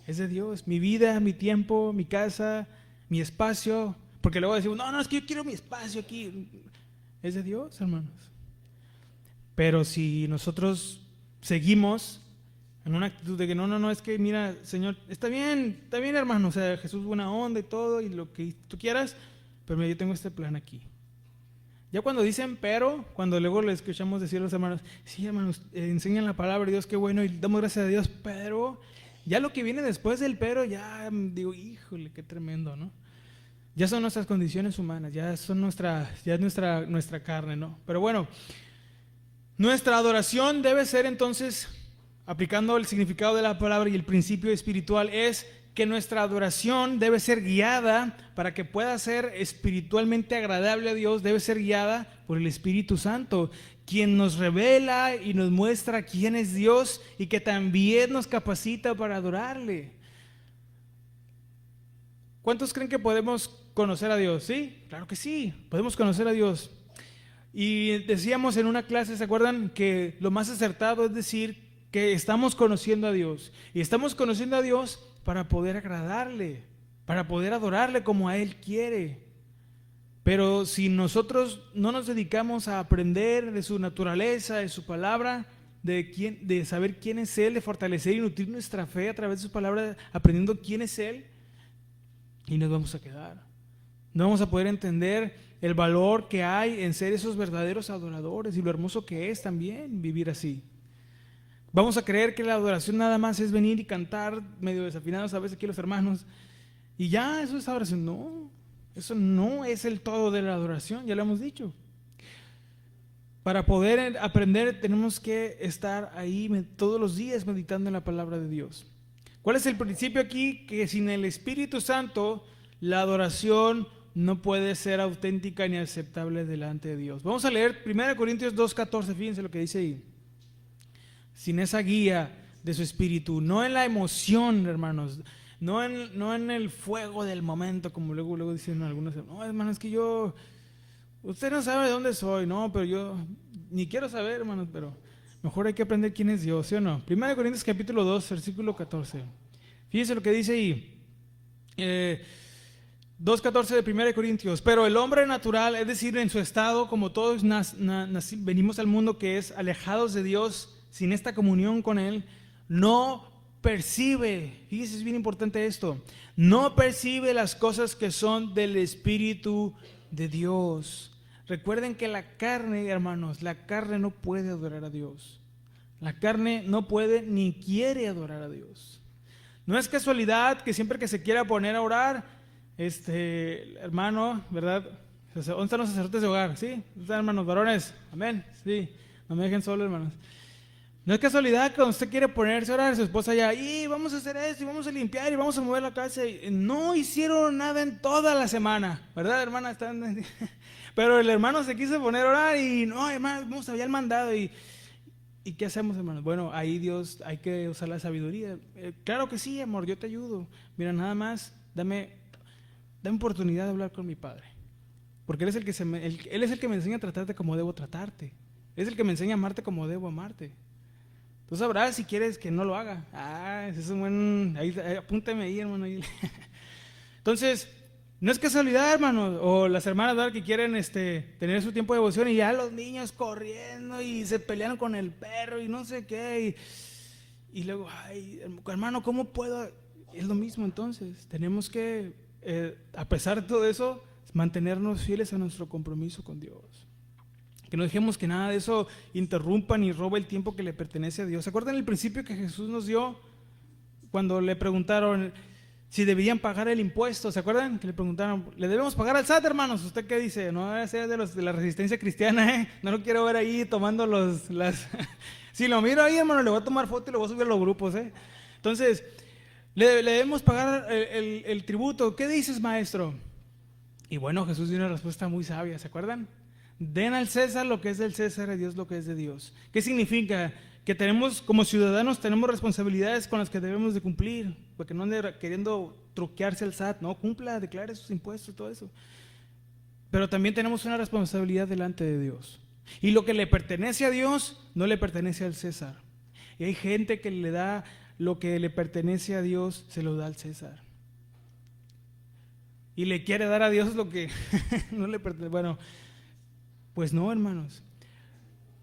es de Dios. Mi vida, mi tiempo, mi casa, mi espacio. Porque luego decimos, no, es que yo quiero mi espacio aquí. Es de Dios, hermanos. Pero si nosotros seguimos en una actitud de que no, es que mira, Señor, está bien, hermano, o sea, Jesús buena onda y todo, y lo que tú quieras, pero mira, yo tengo este plan aquí. Ya cuando dicen pero, cuando luego le escuchamos decir a los hermanos, sí, hermanos, enseñan la palabra de Dios, qué bueno, y damos gracias a Dios, pero ya lo que viene después del pero, ya digo, híjole, qué tremendo, ¿no? Ya son nuestras condiciones humanas, ya es nuestra carne, ¿no? Pero bueno, nuestra adoración debe ser entonces, aplicando el significado de la palabra y el principio espiritual, es que nuestra adoración debe ser guiada para que pueda ser espiritualmente agradable a Dios, debe ser guiada por el Espíritu Santo, quien nos revela y nos muestra quién es Dios y que también nos capacita para adorarle. ¿Cuántos creen que podemos conocer a Dios? ¿Sí? Claro que sí, podemos conocer a Dios. Y decíamos en una clase, ¿se acuerdan? Que lo más acertado es decir que estamos conociendo a Dios. Y estamos conociendo a Dios para poder agradarle, para poder adorarle como a Él quiere. Pero si nosotros no nos dedicamos a aprender de su naturaleza, de su palabra, de saber quién es Él, de fortalecer y nutrir nuestra fe a través de su palabra, aprendiendo quién es Él, y nos vamos a quedar. No vamos a poder entender el valor que hay en ser esos verdaderos adoradores y lo hermoso que es también vivir así. Vamos a creer que la adoración nada más es venir y cantar medio desafinados a veces aquí los hermanos y ya, eso es adoración. No, eso no es el todo de la adoración, ya lo hemos dicho. Para poder aprender tenemos que estar ahí todos los días meditando en la palabra de Dios. ¿Cuál es el principio aquí? Que sin el Espíritu Santo la adoración no puede ser auténtica ni aceptable delante de Dios. Vamos a leer 1 Corintios 2:14, fíjense lo que dice ahí. Sin esa guía de su espíritu, no en la emoción, hermanos, no en el fuego del momento, como luego dicen algunos, no, hermano, es que usted no sabe de dónde soy, no, pero yo ni quiero saber, hermanos, pero mejor hay que aprender quién es Dios, ¿sí o no? 1 Corintios capítulo 2, versículo 14. Fíjense lo que dice ahí. 2:14 de 1 Corintios. Pero el hombre natural, es decir, en su estado, como todos venimos al mundo que es alejados de Dios, sin esta comunión con Él, no percibe, fíjese, es bien importante esto, no percibe las cosas que son del Espíritu de Dios. Recuerden que la carne, hermanos, la carne no puede adorar a Dios. La carne no puede ni quiere adorar a Dios. No es casualidad que siempre que se quiera poner a orar, hermano, ¿verdad? ¿Dónde están los sacerdotes de hogar? ¿Sí? ¿Dónde están, hermanos varones? Amén. Sí, no me dejen solo, hermanos. No es casualidad que cuando usted quiere ponerse a orar, su esposa ya, y vamos a hacer esto, y vamos a limpiar, y vamos a mover la casa, y no hicieron nada en toda la semana, ¿verdad, hermana? Pero el hermano se quiso poner a orar, y no, hermano, vamos a ver el mandado, ¿y qué hacemos, hermanos? Bueno, ahí Dios, hay que usar la sabiduría. Claro que sí, amor, yo te ayudo. Mira, nada más, dame oportunidad de hablar con mi Padre, porque Él es el que me enseña a tratarte como debo tratarte. Él es el que me enseña a amarte como debo amarte. Tú sabrás si quieres que no lo haga. Ese es un buen... Ahí, apúntame ahí, hermano. Entonces, no es casualidad, hermano. O las hermanas, ¿verdad?, que quieren tener su tiempo de devoción y ya los niños corriendo y se pelean con el perro y no sé qué. Y luego, ay, hermano, ¿cómo puedo? Es lo mismo entonces. Tenemos que, a pesar de todo eso, mantenernos fieles a nuestro compromiso con Dios. Que no dejemos que nada de eso interrumpa ni robe el tiempo que le pertenece a Dios. ¿Se acuerdan el principio que Jesús nos dio cuando le preguntaron si debían pagar el impuesto? ¿Se acuerdan? Que le preguntaron, ¿le debemos pagar al SAT, hermanos? ¿Usted qué dice? No debe ser de la resistencia cristiana, ¿eh? No lo quiero ver ahí tomando las... Si lo miro ahí, hermano, le voy a tomar foto y lo voy a subir a los grupos, ¿eh? Entonces, le debemos pagar el tributo. ¿Qué dices, maestro? Y bueno, Jesús dio una respuesta muy sabia, ¿se acuerdan? Den al César lo que es del César, a Dios lo que es de Dios. ¿Qué significa? Que como ciudadanos tenemos responsabilidades con las que debemos de cumplir, porque no ande queriendo troquearse al SAT, no, cumpla, declare sus impuestos, todo eso. Pero también tenemos una responsabilidad delante de Dios. Y lo que le pertenece a Dios no le pertenece al César. Y hay gente que le da lo que le pertenece a Dios, se lo da al César. Y le quiere dar a Dios lo que no le pertenece. Bueno, pues no, hermanos.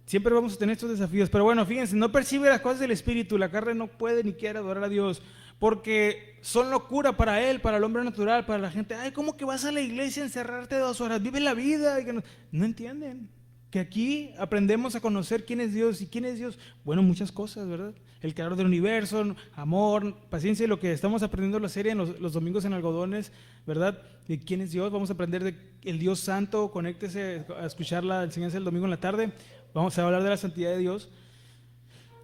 Siempre vamos a tener estos desafíos. Pero bueno, fíjense, no percibe las cosas del Espíritu. La carne no puede ni quiere adorar a Dios, porque son locura para él, para el hombre natural, para la gente. Ay, ¿cómo que vas a la iglesia a encerrarte 2 horas? Vive la vida. Y que no entienden que aquí aprendemos a conocer quién es Dios. ¿Y quién es Dios? Bueno, muchas cosas, ¿verdad? El creador del universo, amor, paciencia, y lo que estamos aprendiendo en la serie en los domingos en algodones, ¿verdad? De quién es Dios. Vamos a aprender de el Dios Santo. Conéctese a escuchar la enseñanza del domingo en la tarde. Vamos a hablar de la santidad de Dios.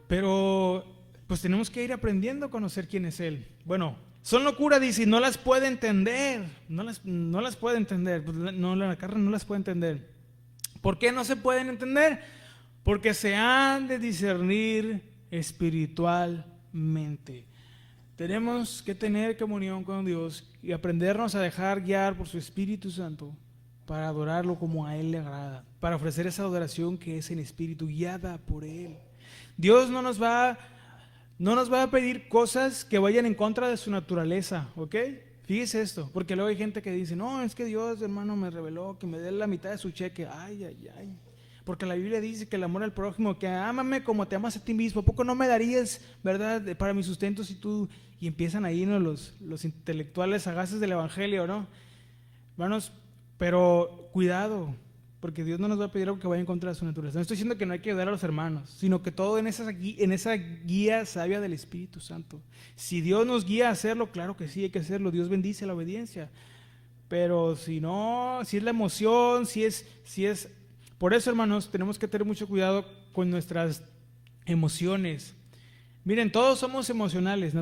Pero pues tenemos que ir aprendiendo a conocer quién es Él. Bueno, son locura, dice, y no las puede entender. No las puede entender. Pues no, la carne no las puede entender. ¿Por qué no se pueden entender? Porque se han de discernir espiritualmente. Tenemos que tener comunión con Dios y aprendernos a dejar guiar por su Espíritu Santo para adorarlo como a Él le agrada, para ofrecer esa adoración que es en espíritu, guiada por Él. Dios no nos va a pedir cosas que vayan en contra de su naturaleza, ¿ok? Fíjese esto, porque luego hay gente que dice, no, es que Dios, hermano, me reveló que me dé la mitad de su cheque. Ay, ay, ay. Porque la Biblia dice que el amor al prójimo, que ámame como te amas a ti mismo. ¿A poco no me darías, verdad, para mi sustento si tú? Y empiezan ahí, ¿no? Los intelectuales sagaces del Evangelio, ¿no? Hermanos, pero cuidado, porque Dios no nos va a pedir algo que vaya en contra de su naturaleza. No estoy diciendo que no hay que ayudar a los hermanos, sino que todo en esa guía sabia del Espíritu Santo. Si Dios nos guía a hacerlo, claro que sí, hay que hacerlo. Dios bendice la obediencia. Pero si no, si es la emoción, si es... Por eso, hermanos, tenemos que tener mucho cuidado con nuestras emociones. Miren, todos somos emocionales,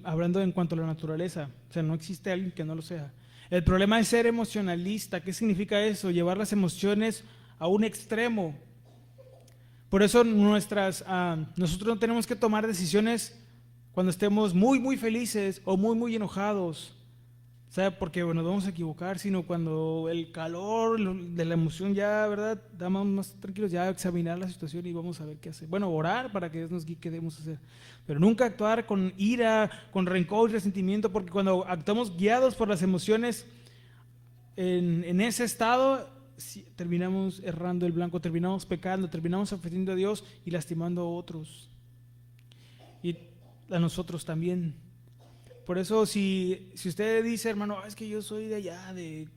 hablando en cuanto a la naturaleza. O sea, no existe alguien que no lo sea. El problema es ser emocionalista. ¿Qué significa eso? Llevar las emociones a un extremo. Por eso nosotros no tenemos que tomar decisiones cuando estemos muy, muy felices o muy, muy enojados. O sea, porque nos vamos a equivocar, sino cuando el calor de la emoción ya, ¿verdad? Estamos más tranquilos, ya examinar la situación y vamos a ver qué hacer. Bueno, orar para que Dios nos guíe qué debemos hacer. Pero nunca actuar con ira, con rencor y resentimiento, porque cuando actuamos guiados por las emociones en ese estado, terminamos errando el blanco, terminamos pecando, terminamos ofendiendo a Dios y lastimando a otros. Y a nosotros también. Por eso, si usted dice, hermano, es que yo soy de allá, de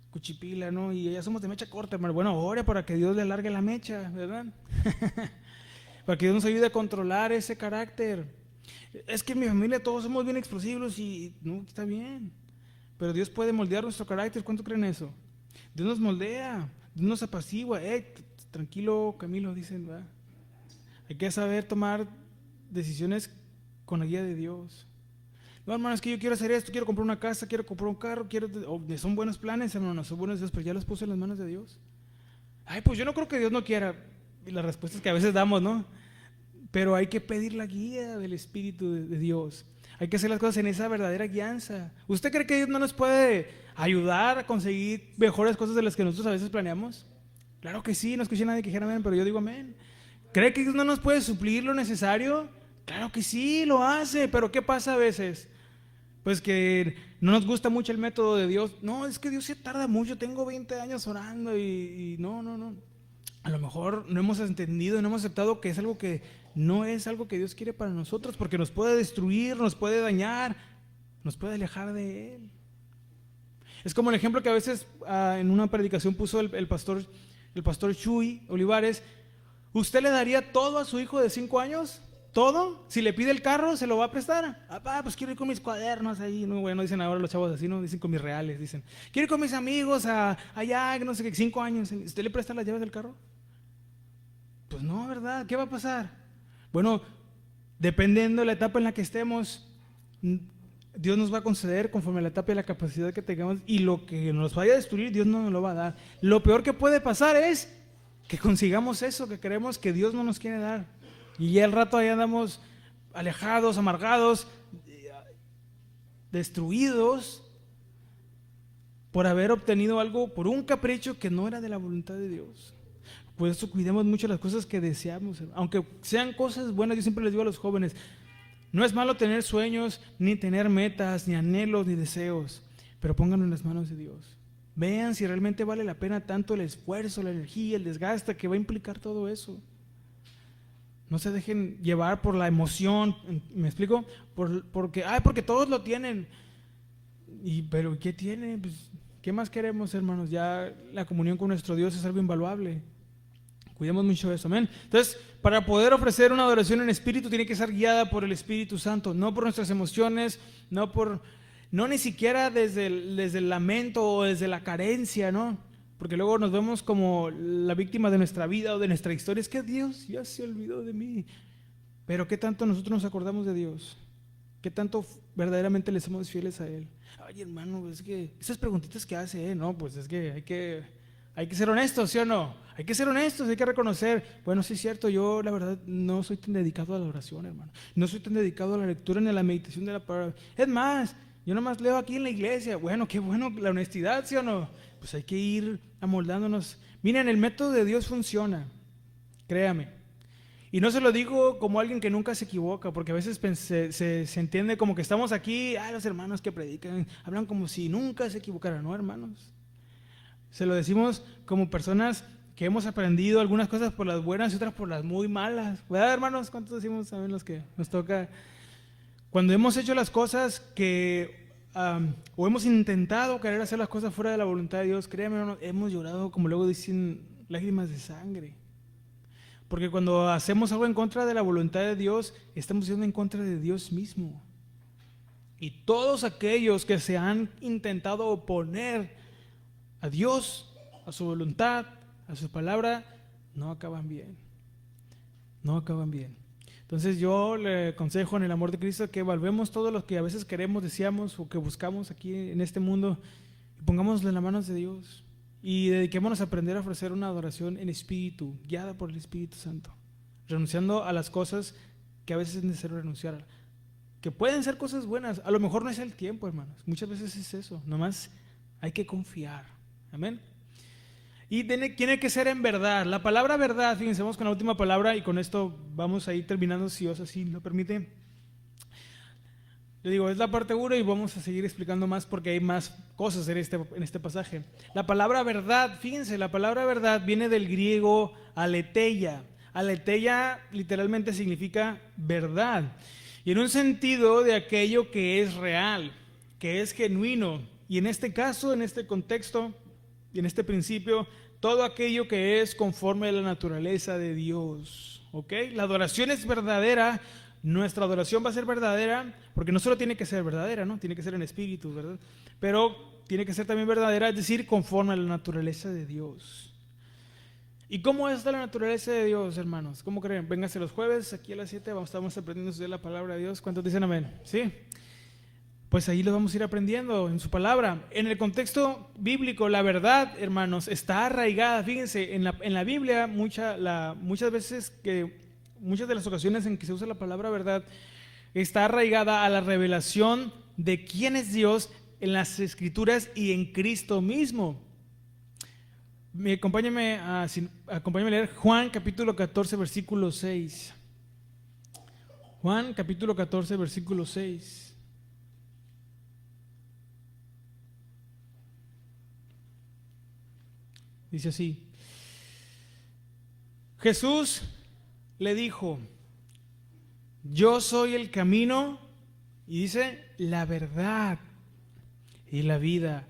Cuchipila, ¿no? Y ya somos de mecha corta, hermano. Bueno, ore para que Dios le alargue la mecha, ¿verdad? Para que Dios nos ayude a controlar ese carácter. Es que en mi familia todos somos bien explosivos y no, está bien. Pero Dios puede moldear nuestro carácter. ¿Cuánto creen eso? Dios nos moldea, Dios nos apacigua. Tranquilo, Camilo, dicen, ¿verdad? Hay que saber tomar decisiones con la guía de Dios. No, hermano, es que yo quiero hacer esto, quiero comprar una casa, quiero comprar un carro, son buenos planes, hermano, son buenos deseos, pero ya los puse en las manos de Dios. Ay, pues yo no creo que Dios no quiera. Y las respuestas que a veces damos, ¿no? Pero hay que pedir la guía del Espíritu de Dios. Hay que hacer las cosas en esa verdadera guianza. ¿Usted cree que Dios no nos puede ayudar a conseguir mejores cosas de las que nosotros a veces planeamos? Claro que sí, no escuché a nadie que dijera amén, pero yo digo amén. ¿Cree que Dios no nos puede suplir lo necesario? Claro que sí, lo hace, pero ¿qué pasa a veces? Pues que no nos gusta mucho el método de Dios. No, es que Dios se tarda mucho, tengo 20 años orando y no. A lo mejor no hemos entendido, no hemos aceptado que es algo que no es algo que Dios quiere para nosotros, porque nos puede destruir, nos puede dañar, nos puede alejar de Él. Es como el ejemplo que a veces en una predicación puso el pastor Chuy Olivares. ¿Usted le daría todo a su hijo de 5 años? ¿Todo? Si le pide el carro, ¿se lo va a prestar? Pues quiero ir con mis cuadernos ahí. No, bueno, dicen ahora los chavos así, no dicen con mis reales, dicen. Quiero ir con mis amigos allá, no sé qué, 5 años. ¿Usted le presta las llaves del carro? Pues no, ¿verdad? ¿Qué va a pasar? Bueno, dependiendo de la etapa en la que estemos, Dios nos va a conceder conforme a la etapa y la capacidad que tengamos, y lo que nos vaya a destruir, Dios no nos lo va a dar. Lo peor que puede pasar es que consigamos eso que creemos que Dios no nos quiere dar. Y ya al rato ahí andamos alejados, amargados, destruidos por haber obtenido algo por un capricho que no era de la voluntad de Dios. Por eso cuidemos mucho las cosas que deseamos, aunque sean cosas buenas. Yo siempre les digo a los jóvenes, no es malo tener sueños, ni tener metas, ni anhelos, ni deseos, pero pónganlo en las manos de Dios. Vean si realmente vale la pena tanto el esfuerzo, la energía, el desgaste que va a implicar todo eso. No se dejen llevar por la emoción, ¿me explico? Porque todos lo tienen. Pero ¿qué tiene? Pues, ¿qué más queremos, hermanos? Ya la comunión con nuestro Dios es algo invaluable. Cuidemos mucho de eso, amén. Entonces, para poder ofrecer una adoración en espíritu, tiene que ser guiada por el Espíritu Santo, no por nuestras emociones, no ni siquiera desde el lamento o desde la carencia, ¿no? Porque luego nos vemos como la víctima de nuestra vida o de nuestra historia. Es que Dios ya se olvidó de mí. Pero ¿qué tanto nosotros nos acordamos de Dios? ¿Qué tanto verdaderamente le somos fieles a Él? Ay, hermano, es que esas preguntitas que hace, no, pues es que hay que ser honestos, ¿sí o no? Hay que ser honestos, hay que reconocer. Bueno, sí es cierto, yo la verdad no soy tan dedicado a la oración, hermano. No soy tan dedicado a la lectura ni a la meditación de la palabra. Es más, yo nomás leo aquí en la iglesia. Bueno, qué bueno la honestidad, ¿sí o no? Pues hay que ir amoldándonos. Miren, el método de Dios funciona, créame. Y no se lo digo como alguien que nunca se equivoca, porque a veces se entiende como que estamos aquí, los hermanos que predican, hablan como si nunca se equivocaran, ¿no, hermanos? Se lo decimos como personas que hemos aprendido algunas cosas por las buenas y otras por las muy malas. ¿Verdad, hermanos? ¿Cuántos decimos, saben los que nos toca? Cuando hemos hecho las cosas o hemos intentado querer hacer las cosas fuera de la voluntad de Dios, créanme, hermanos, hemos llorado, como luego dicen, lágrimas de sangre. Porque cuando hacemos algo en contra de la voluntad de Dios, estamos yendo en contra de Dios mismo. Y todos aquellos que se han intentado oponer a Dios, a su voluntad, a su palabra, no acaban bien. No acaban bien. Entonces yo le aconsejo en el amor de Cristo que evaluemos todo lo que a veces queremos, deseamos o que buscamos aquí en este mundo y pongámoslo en las manos de Dios. Y dediquémonos a aprender a ofrecer una adoración en espíritu, guiada por el Espíritu Santo, renunciando a las cosas que a veces es necesario renunciar, que pueden ser cosas buenas. A lo mejor no es el tiempo, hermanos, muchas veces es eso, nomás hay que confiar, amén. Y tiene que ser en verdad. La palabra verdad, fíjense, vamos con la última palabra y con esto vamos a ir terminando, si Dios así lo permite. Le digo, es la parte 1 y vamos a seguir explicando más porque hay más cosas en este pasaje. La palabra verdad, fíjense, la palabra verdad viene del griego aletheia. Aletheia literalmente significa verdad. Y en un sentido de aquello que es real, que es genuino. Y en este caso, en este contexto y en este principio, todo aquello que es conforme a la naturaleza de Dios. ¿Ok? La adoración es verdadera. Nuestra adoración va a ser verdadera, porque no solo tiene que ser verdadera, ¿no? Tiene que ser en espíritu, ¿verdad? Pero tiene que ser también verdadera, es decir, conforme a la naturaleza de Dios. ¿Y cómo es la naturaleza de Dios, hermanos? ¿Cómo creen? Vénganse los jueves, aquí a las 7, estamos aprendiendo de la palabra de Dios. ¿Cuántos dicen amén? ¿Sí? Pues ahí lo vamos a ir aprendiendo en su palabra. En el contexto bíblico, la verdad, hermanos, está arraigada. Fíjense, en la Biblia, muchas de las ocasiones en que se usa la palabra verdad está arraigada a la revelación de quién es Dios en las Escrituras y en Cristo mismo. Acompáñame a leer Juan capítulo 14, versículo 6. Juan capítulo 14, versículo 6. Dice así: Jesús le dijo, yo soy el camino, y dice, la verdad y la vida.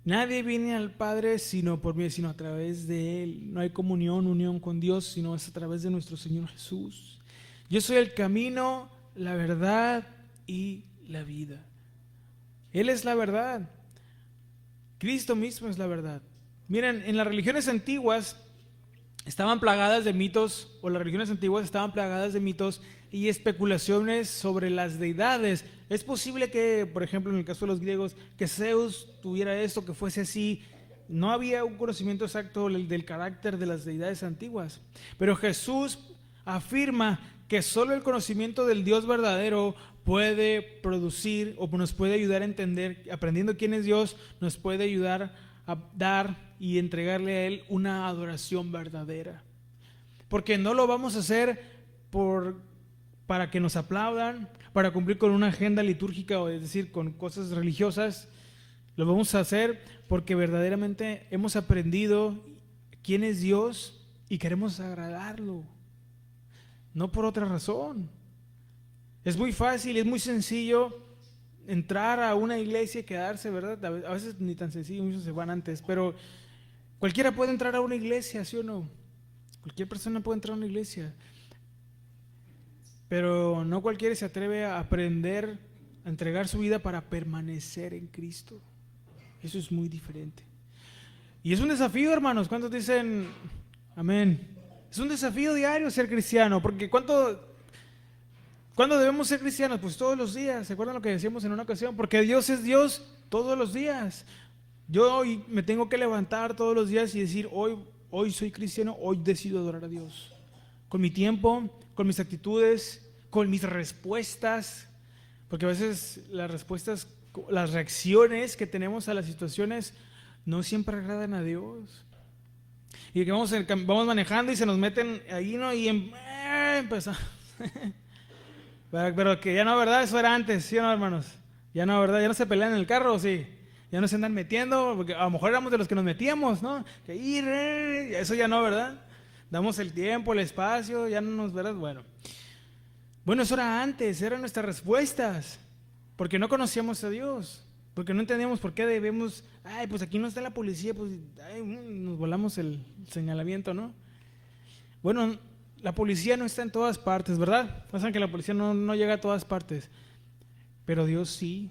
Nadie viene al Padre sino por mí, sino a través de Él. No hay unión con Dios, sino es a través de nuestro Señor Jesús. Yo soy el camino, la verdad y la vida. Él es la verdad. Cristo mismo es la verdad. Miren, en las religiones antiguas estaban plagadas de mitos, o las religiones antiguas estaban plagadas de mitos y especulaciones sobre las deidades. Es posible que, por ejemplo, en el caso de los griegos, que Zeus tuviera esto, que fuese así. No había un conocimiento exacto del carácter de las deidades antiguas. Pero Jesús afirma que solo el conocimiento del Dios verdadero puede producir o nos puede ayudar a entender, aprendiendo quién es Dios, nos puede ayudar a dar y entregarle a Él una adoración verdadera. Porque no lo vamos a hacer para que nos aplaudan, para cumplir con una agenda litúrgica, o es decir, con cosas religiosas. Lo vamos a hacer porque verdaderamente hemos aprendido quién es Dios y queremos agradarlo. No por otra razón. Es muy fácil, es muy sencillo entrar a una iglesia y quedarse, ¿verdad? A veces ni tan sencillo, muchos se van antes, pero cualquiera puede entrar a una iglesia, ¿sí o no? Cualquier persona puede entrar a una iglesia. Pero no cualquiera se atreve a aprender, a entregar su vida para permanecer en Cristo. Eso es muy diferente. Y es un desafío, hermanos. ¿Cuántos dicen amén? Es un desafío diario ser cristiano, porque ¿cuándo debemos ser cristianos? Pues todos los días. ¿Se acuerdan lo que decíamos en una ocasión? Porque Dios es Dios todos los días. Yo hoy me tengo que levantar todos los días y decir, hoy soy cristiano, hoy decido adorar a Dios. Con mi tiempo, con mis actitudes, con mis respuestas, porque a veces las respuestas, las reacciones que tenemos a las situaciones no siempre agradan a Dios. Y que vamos manejando y se nos meten ahí, ¿no? Y empezamos. Pero que ya no, ¿verdad? Eso era antes, ¿sí o no, hermanos? Ya no, ¿verdad? Ya no se pelean en el carro, ¿sí? Ya no se andan metiendo, porque a lo mejor éramos de los que nos metíamos, ¿no? Que eso ya no, ¿verdad? Damos el tiempo, el espacio, ya no nos, ¿verdad? Bueno, eso era antes, eran nuestras respuestas, porque no conocíamos a Dios, porque no entendíamos por qué debemos, pues aquí no está la policía, pues nos volamos el señalamiento, ¿no? Bueno, la policía no está en todas partes, ¿verdad? Pasan que la policía no llega a todas partes, pero Dios sí,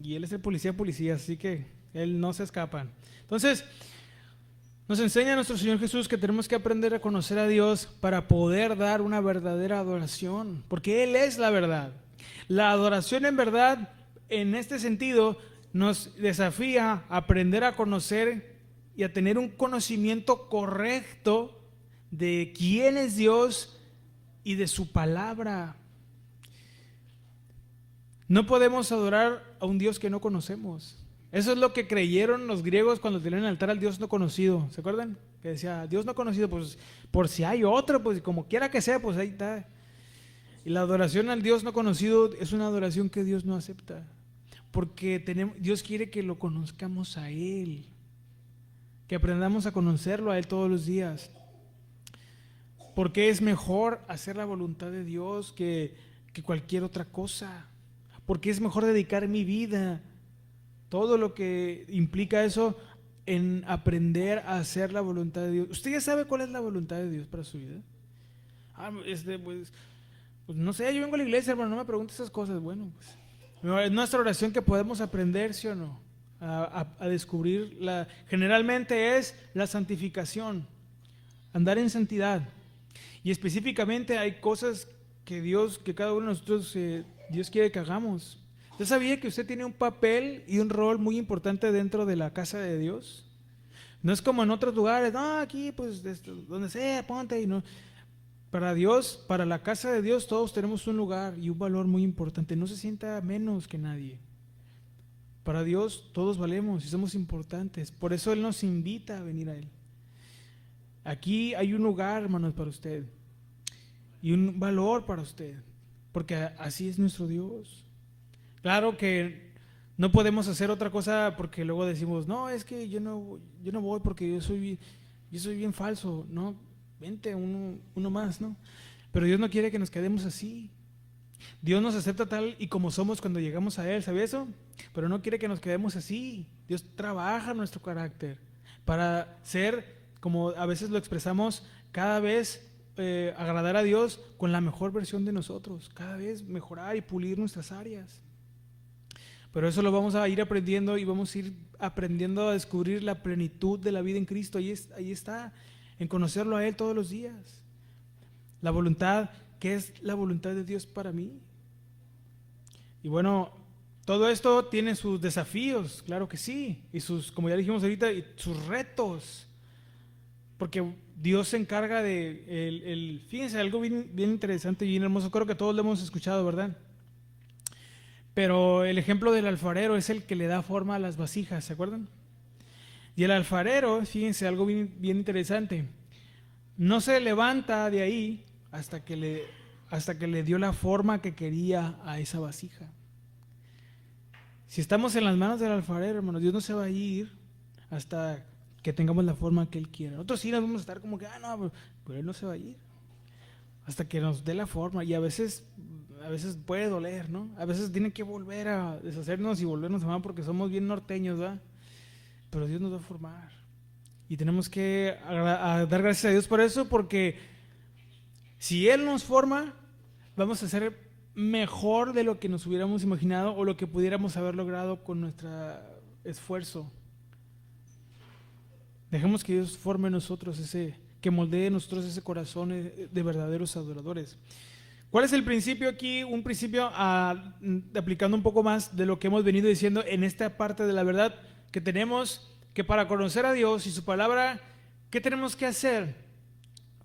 y Él es el policía, así que Él no se escapa. Entonces, nos enseña nuestro Señor Jesús que tenemos que aprender a conocer a Dios para poder dar una verdadera adoración, porque Él es la verdad. La adoración en verdad, en este sentido, nos desafía a aprender a conocer y a tener un conocimiento correcto de quién es Dios y de su palabra. No podemos adorar a un Dios que no conocemos. Eso es lo que creyeron los griegos cuando tenían el altar al Dios no conocido. ¿Se acuerdan? Que decía, Dios no conocido, pues por si hay otro, pues como quiera que sea, pues ahí está. Y la adoración al Dios no conocido es una adoración que Dios no acepta. Porque Dios quiere que lo conozcamos a Él. Que aprendamos a conocerlo a Él todos los días. Porque es mejor hacer la voluntad de Dios que cualquier otra cosa. Porque es mejor dedicar mi vida, todo lo que implica eso, en aprender a hacer la voluntad de Dios. ¿Usted ya sabe cuál es la voluntad de Dios para su vida? Pues no sé, yo vengo a la iglesia, hermano, no me pregunte esas cosas. Bueno, pues es nuestra oración que podemos aprender, ¿sí o no? A descubrir, generalmente es la santificación, andar en santidad. Y específicamente hay cosas que cada uno de nosotros, Dios quiere que hagamos. ¿Usted sabía que usted tiene un papel y un rol muy importante dentro de la casa de Dios? No es como en otros lugares, no, aquí pues donde sea, ponte y no. Para Dios, para la casa de Dios, todos tenemos un lugar y un valor muy importante. No se sienta menos que nadie. Para Dios todos valemos y somos importantes. Por eso Él nos invita a venir a Él. Aquí hay un lugar, hermanos, para usted y un valor para usted, porque así es nuestro Dios. Claro que no podemos hacer otra cosa porque luego decimos, no, es que yo no voy porque yo soy bien falso. No, vente uno más, ¿no? Pero Dios no quiere que nos quedemos así. Dios nos acepta tal y como somos cuando llegamos a Él, ¿sabe eso? Pero no quiere que nos quedemos así. Dios trabaja nuestro carácter para ser, como a veces lo expresamos, cada vez agradar a Dios con la mejor versión de nosotros, cada vez mejorar y pulir nuestras áreas. Pero eso lo vamos a ir aprendiendo y vamos a ir aprendiendo a descubrir la plenitud de la vida en Cristo. Ahí está, en conocerlo a Él todos los días. La voluntad, ¿qué es la voluntad de Dios para mí? Y bueno, todo esto tiene sus desafíos, claro que sí, y como ya dijimos ahorita, y sus retos. Porque Dios se encarga de, fíjense, algo bien interesante y bien hermoso, creo que todos lo hemos escuchado, ¿verdad? Pero el ejemplo del alfarero es el que le da forma a las vasijas, ¿se acuerdan? Y el alfarero, fíjense, algo bien interesante, no se levanta de ahí hasta que le dio la forma que quería a esa vasija. Si estamos en las manos del alfarero, hermanos, Dios no se va a ir hasta que tengamos la forma que Él quiera. Nosotros sí nos vamos a estar como que, no, pero Él no se va a ir hasta que nos dé la forma. Y a veces puede doler, ¿no? A veces tiene que volver a deshacernos y volvernos a amar porque somos bien norteños, ¿verdad? Pero Dios nos va a formar. Y tenemos que dar gracias a Dios por eso, porque si Él nos forma, vamos a ser mejor de lo que nos hubiéramos imaginado o lo que pudiéramos haber logrado con nuestro esfuerzo. Dejemos que Dios forme en nosotros que moldee en nosotros ese corazón de verdaderos adoradores. ¿Cuál es el principio aquí? Un principio aplicando un poco más de lo que hemos venido diciendo en esta parte de la verdad, que tenemos que para conocer a Dios y su palabra, ¿qué tenemos que hacer?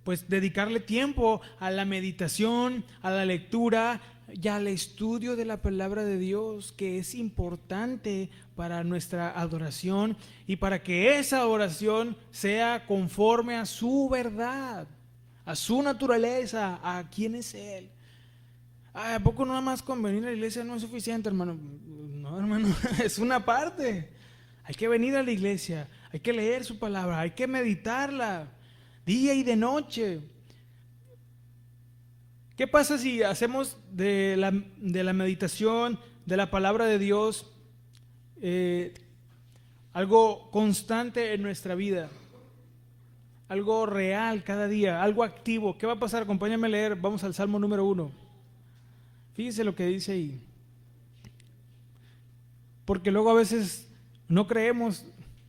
Pues dedicarle tiempo a la meditación, a la lectura y al estudio de la palabra de Dios, que es importante para nuestra adoración y para que esa adoración sea conforme a su verdad, a su naturaleza, a quién es Él. ¿A poco nada más con venir a la iglesia no es suficiente, hermano? No, hermano, es una parte. Hay que venir a la iglesia, hay que leer su palabra, hay que meditarla día y de noche. ¿Qué pasa si hacemos de la meditación, de la palabra de Dios, algo constante en nuestra vida? Algo real cada día, algo activo. ¿Qué va a pasar? Acompáñame a leer, vamos al Salmo número 1. Fíjense lo que dice ahí. Porque luego a veces no creemos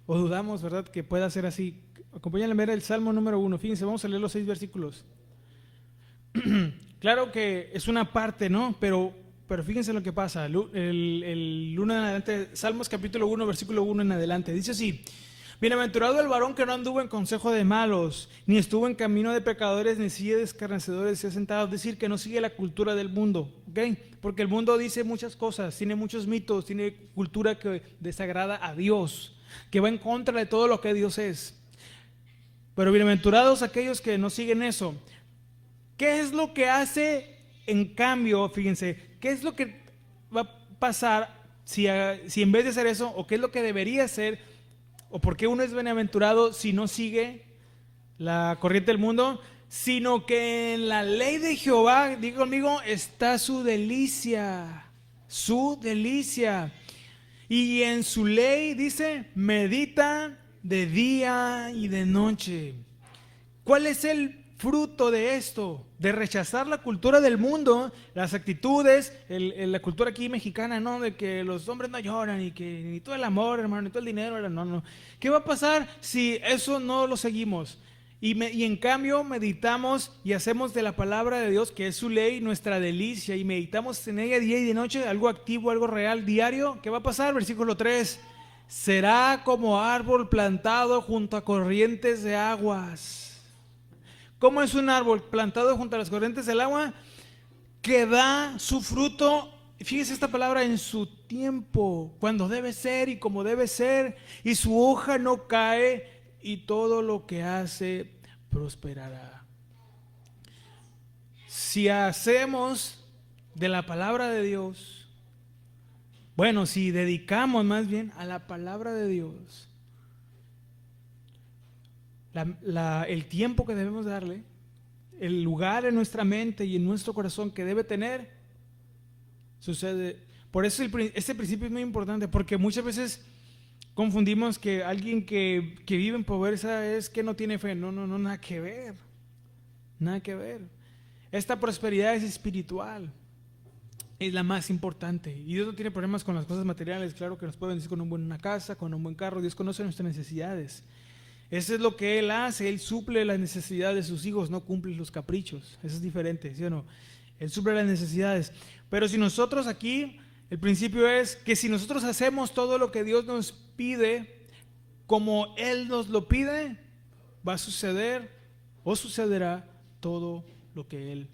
o dudamos, ¿verdad?, que pueda ser así. Acompáñenme a leer el Salmo número 1. Fíjense, vamos a leer los 6 versículos. Claro que es una parte, ¿no? Pero fíjense lo que pasa. El 1 en adelante, Salmos capítulo 1, versículo 1 en adelante. Dice así: bienaventurado el varón que no anduvo en consejo de malos, ni estuvo en camino de pecadores, ni silla de escarnecedores se ha sentado. Es decir, que no sigue la cultura del mundo, ¿ok? Porque el mundo dice muchas cosas, tiene muchos mitos, tiene cultura que desagrada a Dios, que va en contra de todo lo que Dios es. Pero bienaventurados aquellos que no siguen eso. ¿Qué es lo que hace en cambio? Fíjense, ¿qué es lo que va a pasar si en vez de hacer eso, o qué es lo que debería hacer, o por qué uno es bienaventurado si no sigue la corriente del mundo? Sino que en la ley de Jehová, diga conmigo, está su delicia, y en su ley, dice, medita de día y de noche. ¿Cuál es el fruto de esto? De rechazar la cultura del mundo, las actitudes, la cultura aquí mexicana, ¿no? De que los hombres no lloran y que ni todo el amor, hermano, ni todo el dinero, no. ¿Qué va a pasar si eso no lo seguimos? Y en cambio meditamos y hacemos de la palabra de Dios, que es su ley, nuestra delicia, y meditamos en ella día y de noche, algo activo, algo real, diario. ¿Qué va a pasar? Versículo 3: será como árbol plantado junto a corrientes de aguas. ¿Cómo es un árbol plantado junto a las corrientes del agua? Que da su fruto, fíjese esta palabra, en su tiempo, cuando debe ser y como debe ser, y su hoja no cae, y todo lo que hace prosperará. Si hacemos de la palabra de Dios, bueno, si dedicamos más bien a la palabra de Dios el tiempo que debemos darle, el lugar en nuestra mente y en nuestro corazón que debe tener, sucede. Por eso este principio es muy importante, porque muchas veces confundimos que alguien que vive en pobreza es que no tiene fe. No, nada que ver. Nada que ver. Esta prosperidad es espiritual. Es la más importante. Y Dios no tiene problemas con las cosas materiales. Claro que nos puede bendecir con una casa, con un buen carro. Dios conoce nuestras necesidades. Eso es lo que Él hace. Él suple las necesidades de sus hijos, no cumple los caprichos. Eso es diferente, ¿sí o no? Él suple las necesidades. Pero si nosotros aquí, el principio es que si nosotros hacemos todo lo que Dios nos pide, como Él nos lo pide, va a suceder os sucederá todo lo que Él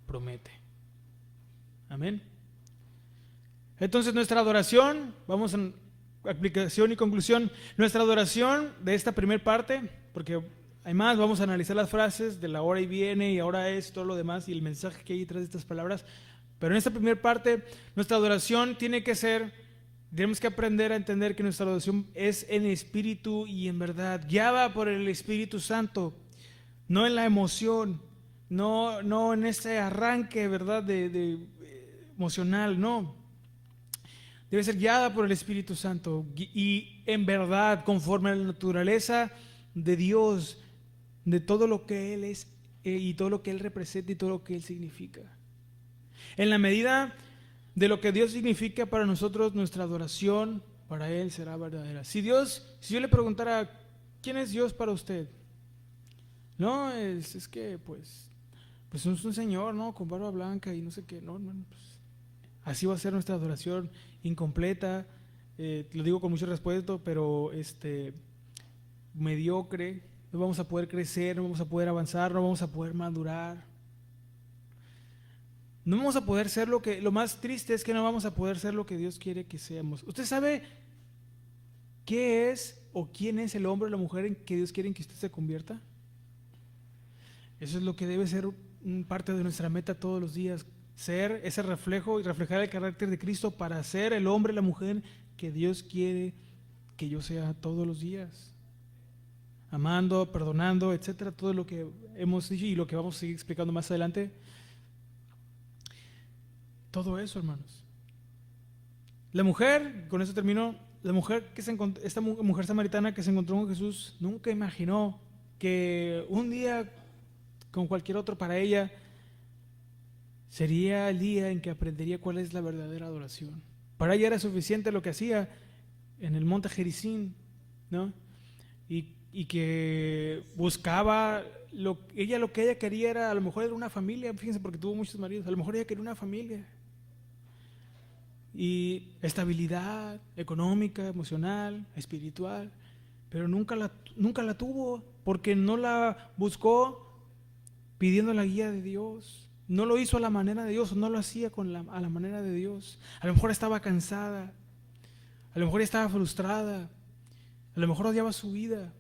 promete. Amén. Entonces nuestra adoración, vamos a aplicación y conclusión, nuestra adoración de esta primera parte, porque hay más, vamos a analizar las frases de la hora y viene y ahora es todo lo demás y el mensaje que hay detrás de estas palabras, pero en esta primera parte nuestra adoración tiene que ser, tenemos que aprender a entender que nuestra adoración es en espíritu y en verdad, guiada por el Espíritu Santo, no en la emoción, no en ese arranque, ¿verdad?, de emocional, no. Debe ser guiada por el Espíritu Santo y en verdad, conforme a la naturaleza de Dios, de todo lo que Él es y todo lo que Él representa y todo lo que Él significa. En la medida de lo que Dios significa para nosotros, nuestra adoración para Él será verdadera. Si yo le preguntara, ¿quién es Dios para usted? No, es que pues es un señor, ¿no?, con barba blanca y no sé qué. No, pues, así va a ser nuestra adoración incompleta, lo digo con mucho respeto, pero mediocre. No vamos a poder crecer, no vamos a poder avanzar, no vamos a poder madurar. No vamos a poder ser lo más triste es que no vamos a poder ser lo que Dios quiere que seamos. ¿Usted sabe qué es o quién es el hombre o la mujer en que Dios quiere que usted se convierta? Eso es lo que debe ser parte de nuestra meta todos los días, ser ese reflejo y reflejar el carácter de Cristo para ser el hombre, la mujer que Dios quiere que yo sea todos los días, amando, perdonando, etcétera, todo lo que hemos dicho y lo que vamos a seguir explicando más adelante. Todo eso, hermanos. La mujer, con eso termino, esta mujer samaritana que se encontró con Jesús nunca imaginó que un día con cualquier otro para ella sería el día en que aprendería cuál es la verdadera adoración. Para ella era suficiente lo que hacía en el monte Gerizim, ¿no? Y que buscaba, lo que ella quería era, a lo mejor era una familia, fíjense, porque tuvo muchos maridos, a lo mejor ella quería una familia. Y estabilidad económica, emocional, espiritual, pero nunca la tuvo, porque no la buscó pidiendo la guía de Dios. No lo hizo a la manera de Dios, no lo hacía a la manera de Dios. A lo mejor estaba cansada, a lo mejor estaba frustrada, a lo mejor odiaba su vida.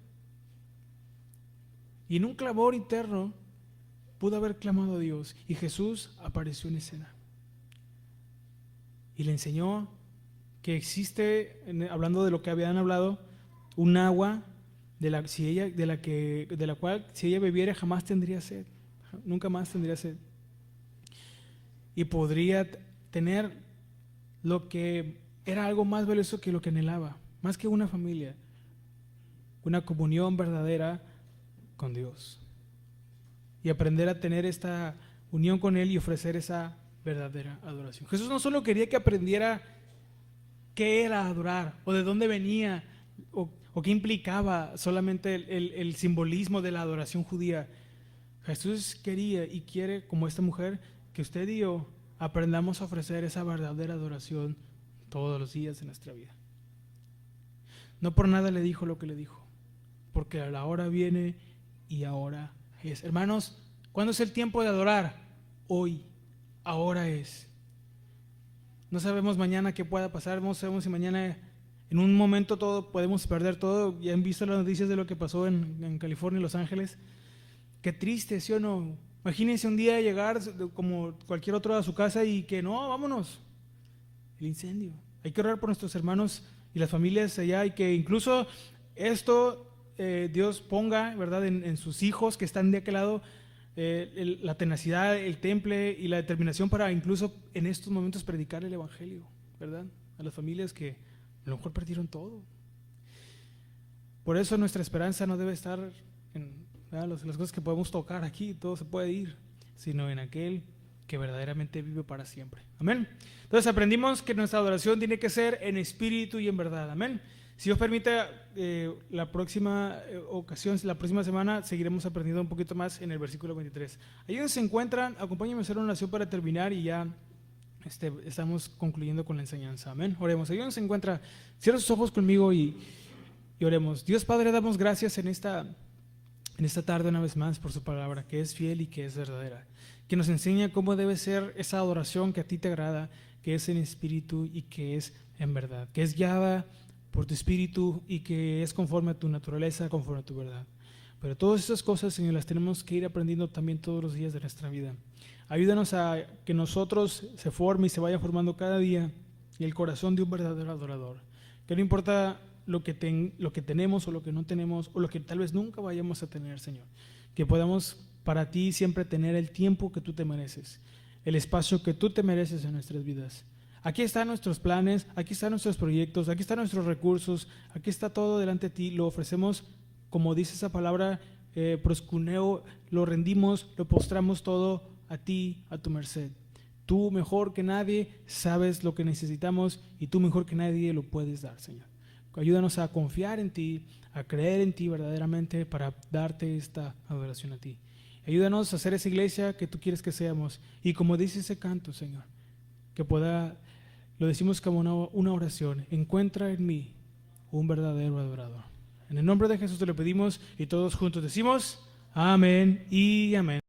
Y en un clamor interno pudo haber clamado a Dios y Jesús apareció en escena. Y le enseñó que existe, hablando de lo que habían hablado, un agua de la cual si ella bebiera jamás tendría sed, nunca más tendría sed. Y podría tener lo que era algo más valioso que lo que anhelaba, más que una familia, una comunión verdadera con Dios. Y aprender a tener esta unión con Él y ofrecer esa verdadera adoración. Jesús no solo quería que aprendiera qué era adorar o de dónde venía o qué implicaba solamente el simbolismo de la adoración judía. Jesús quería y quiere, como esta mujer, que usted y yo aprendamos a ofrecer esa verdadera adoración todos los días de nuestra vida. No por nada le dijo lo que le dijo, porque la hora viene y ahora es. Hermanos, ¿cuándo es el tiempo de adorar? Hoy, ahora es. No sabemos mañana qué pueda pasar, no sabemos si mañana en un momento podemos perder todo. Ya han visto las noticias de lo que pasó en California y Los Ángeles. Qué triste, ¿sí o no? Imagínense un día llegar como cualquier otro a su casa y que no, vámonos. El incendio. Hay que orar por nuestros hermanos y las familias allá y que incluso esto Dios ponga, ¿verdad?, en sus hijos que están de aquel lado, la tenacidad, el temple y la determinación para incluso en estos momentos predicar el evangelio, ¿verdad?, a las familias que a lo mejor perdieron todo. Por eso nuestra esperanza no debe estar en las cosas que podemos tocar aquí, todo se puede ir, sino en aquel que verdaderamente vive para siempre. Amén. Entonces aprendimos que nuestra adoración tiene que ser en espíritu y en verdad. Amén. Si Dios permite, la próxima ocasión, la próxima semana, seguiremos aprendiendo un poquito más en el versículo 23. Ahí donde se encuentran, acompáñenme a hacer una oración para terminar y ya estamos concluyendo con la enseñanza. Amén. Oremos. Ahí donde se encuentra, cierra sus ojos conmigo y oremos. Dios Padre, damos gracias en esta en esta tarde una vez más por su palabra, que es fiel y que es verdadera, que nos enseña cómo debe ser esa adoración que a ti te agrada, que es en espíritu y que es en verdad, que es guiada por tu espíritu y que es conforme a tu naturaleza, conforme a tu verdad. Pero todas esas cosas, Señor, las tenemos que ir aprendiendo también todos los días de nuestra vida. Ayúdanos a que nosotros se forme y se vaya formando cada día el corazón de un verdadero adorador. Que no importa lo que tenemos o lo que no tenemos o lo que tal vez nunca vayamos a tener, Señor. Que podamos para ti siempre tener el tiempo que tú te mereces, el espacio que tú te mereces en nuestras vidas. Aquí están nuestros planes, aquí están nuestros proyectos, aquí están nuestros recursos, aquí está todo delante de ti. Lo ofrecemos, como dice esa palabra, proscuneo, lo rendimos, lo postramos todo a ti, a tu merced. Tú mejor que nadie sabes lo que necesitamos y tú mejor que nadie lo puedes dar, Señor. Ayúdanos a confiar en ti, a creer en ti verdaderamente para darte esta adoración a ti. Ayúdanos a hacer esa iglesia que tú quieres que seamos. Y como dice ese canto, Señor, que lo decimos como una oración, encuentra en mí un verdadero adorador. En el nombre de Jesús te lo pedimos y todos juntos decimos amén y amén.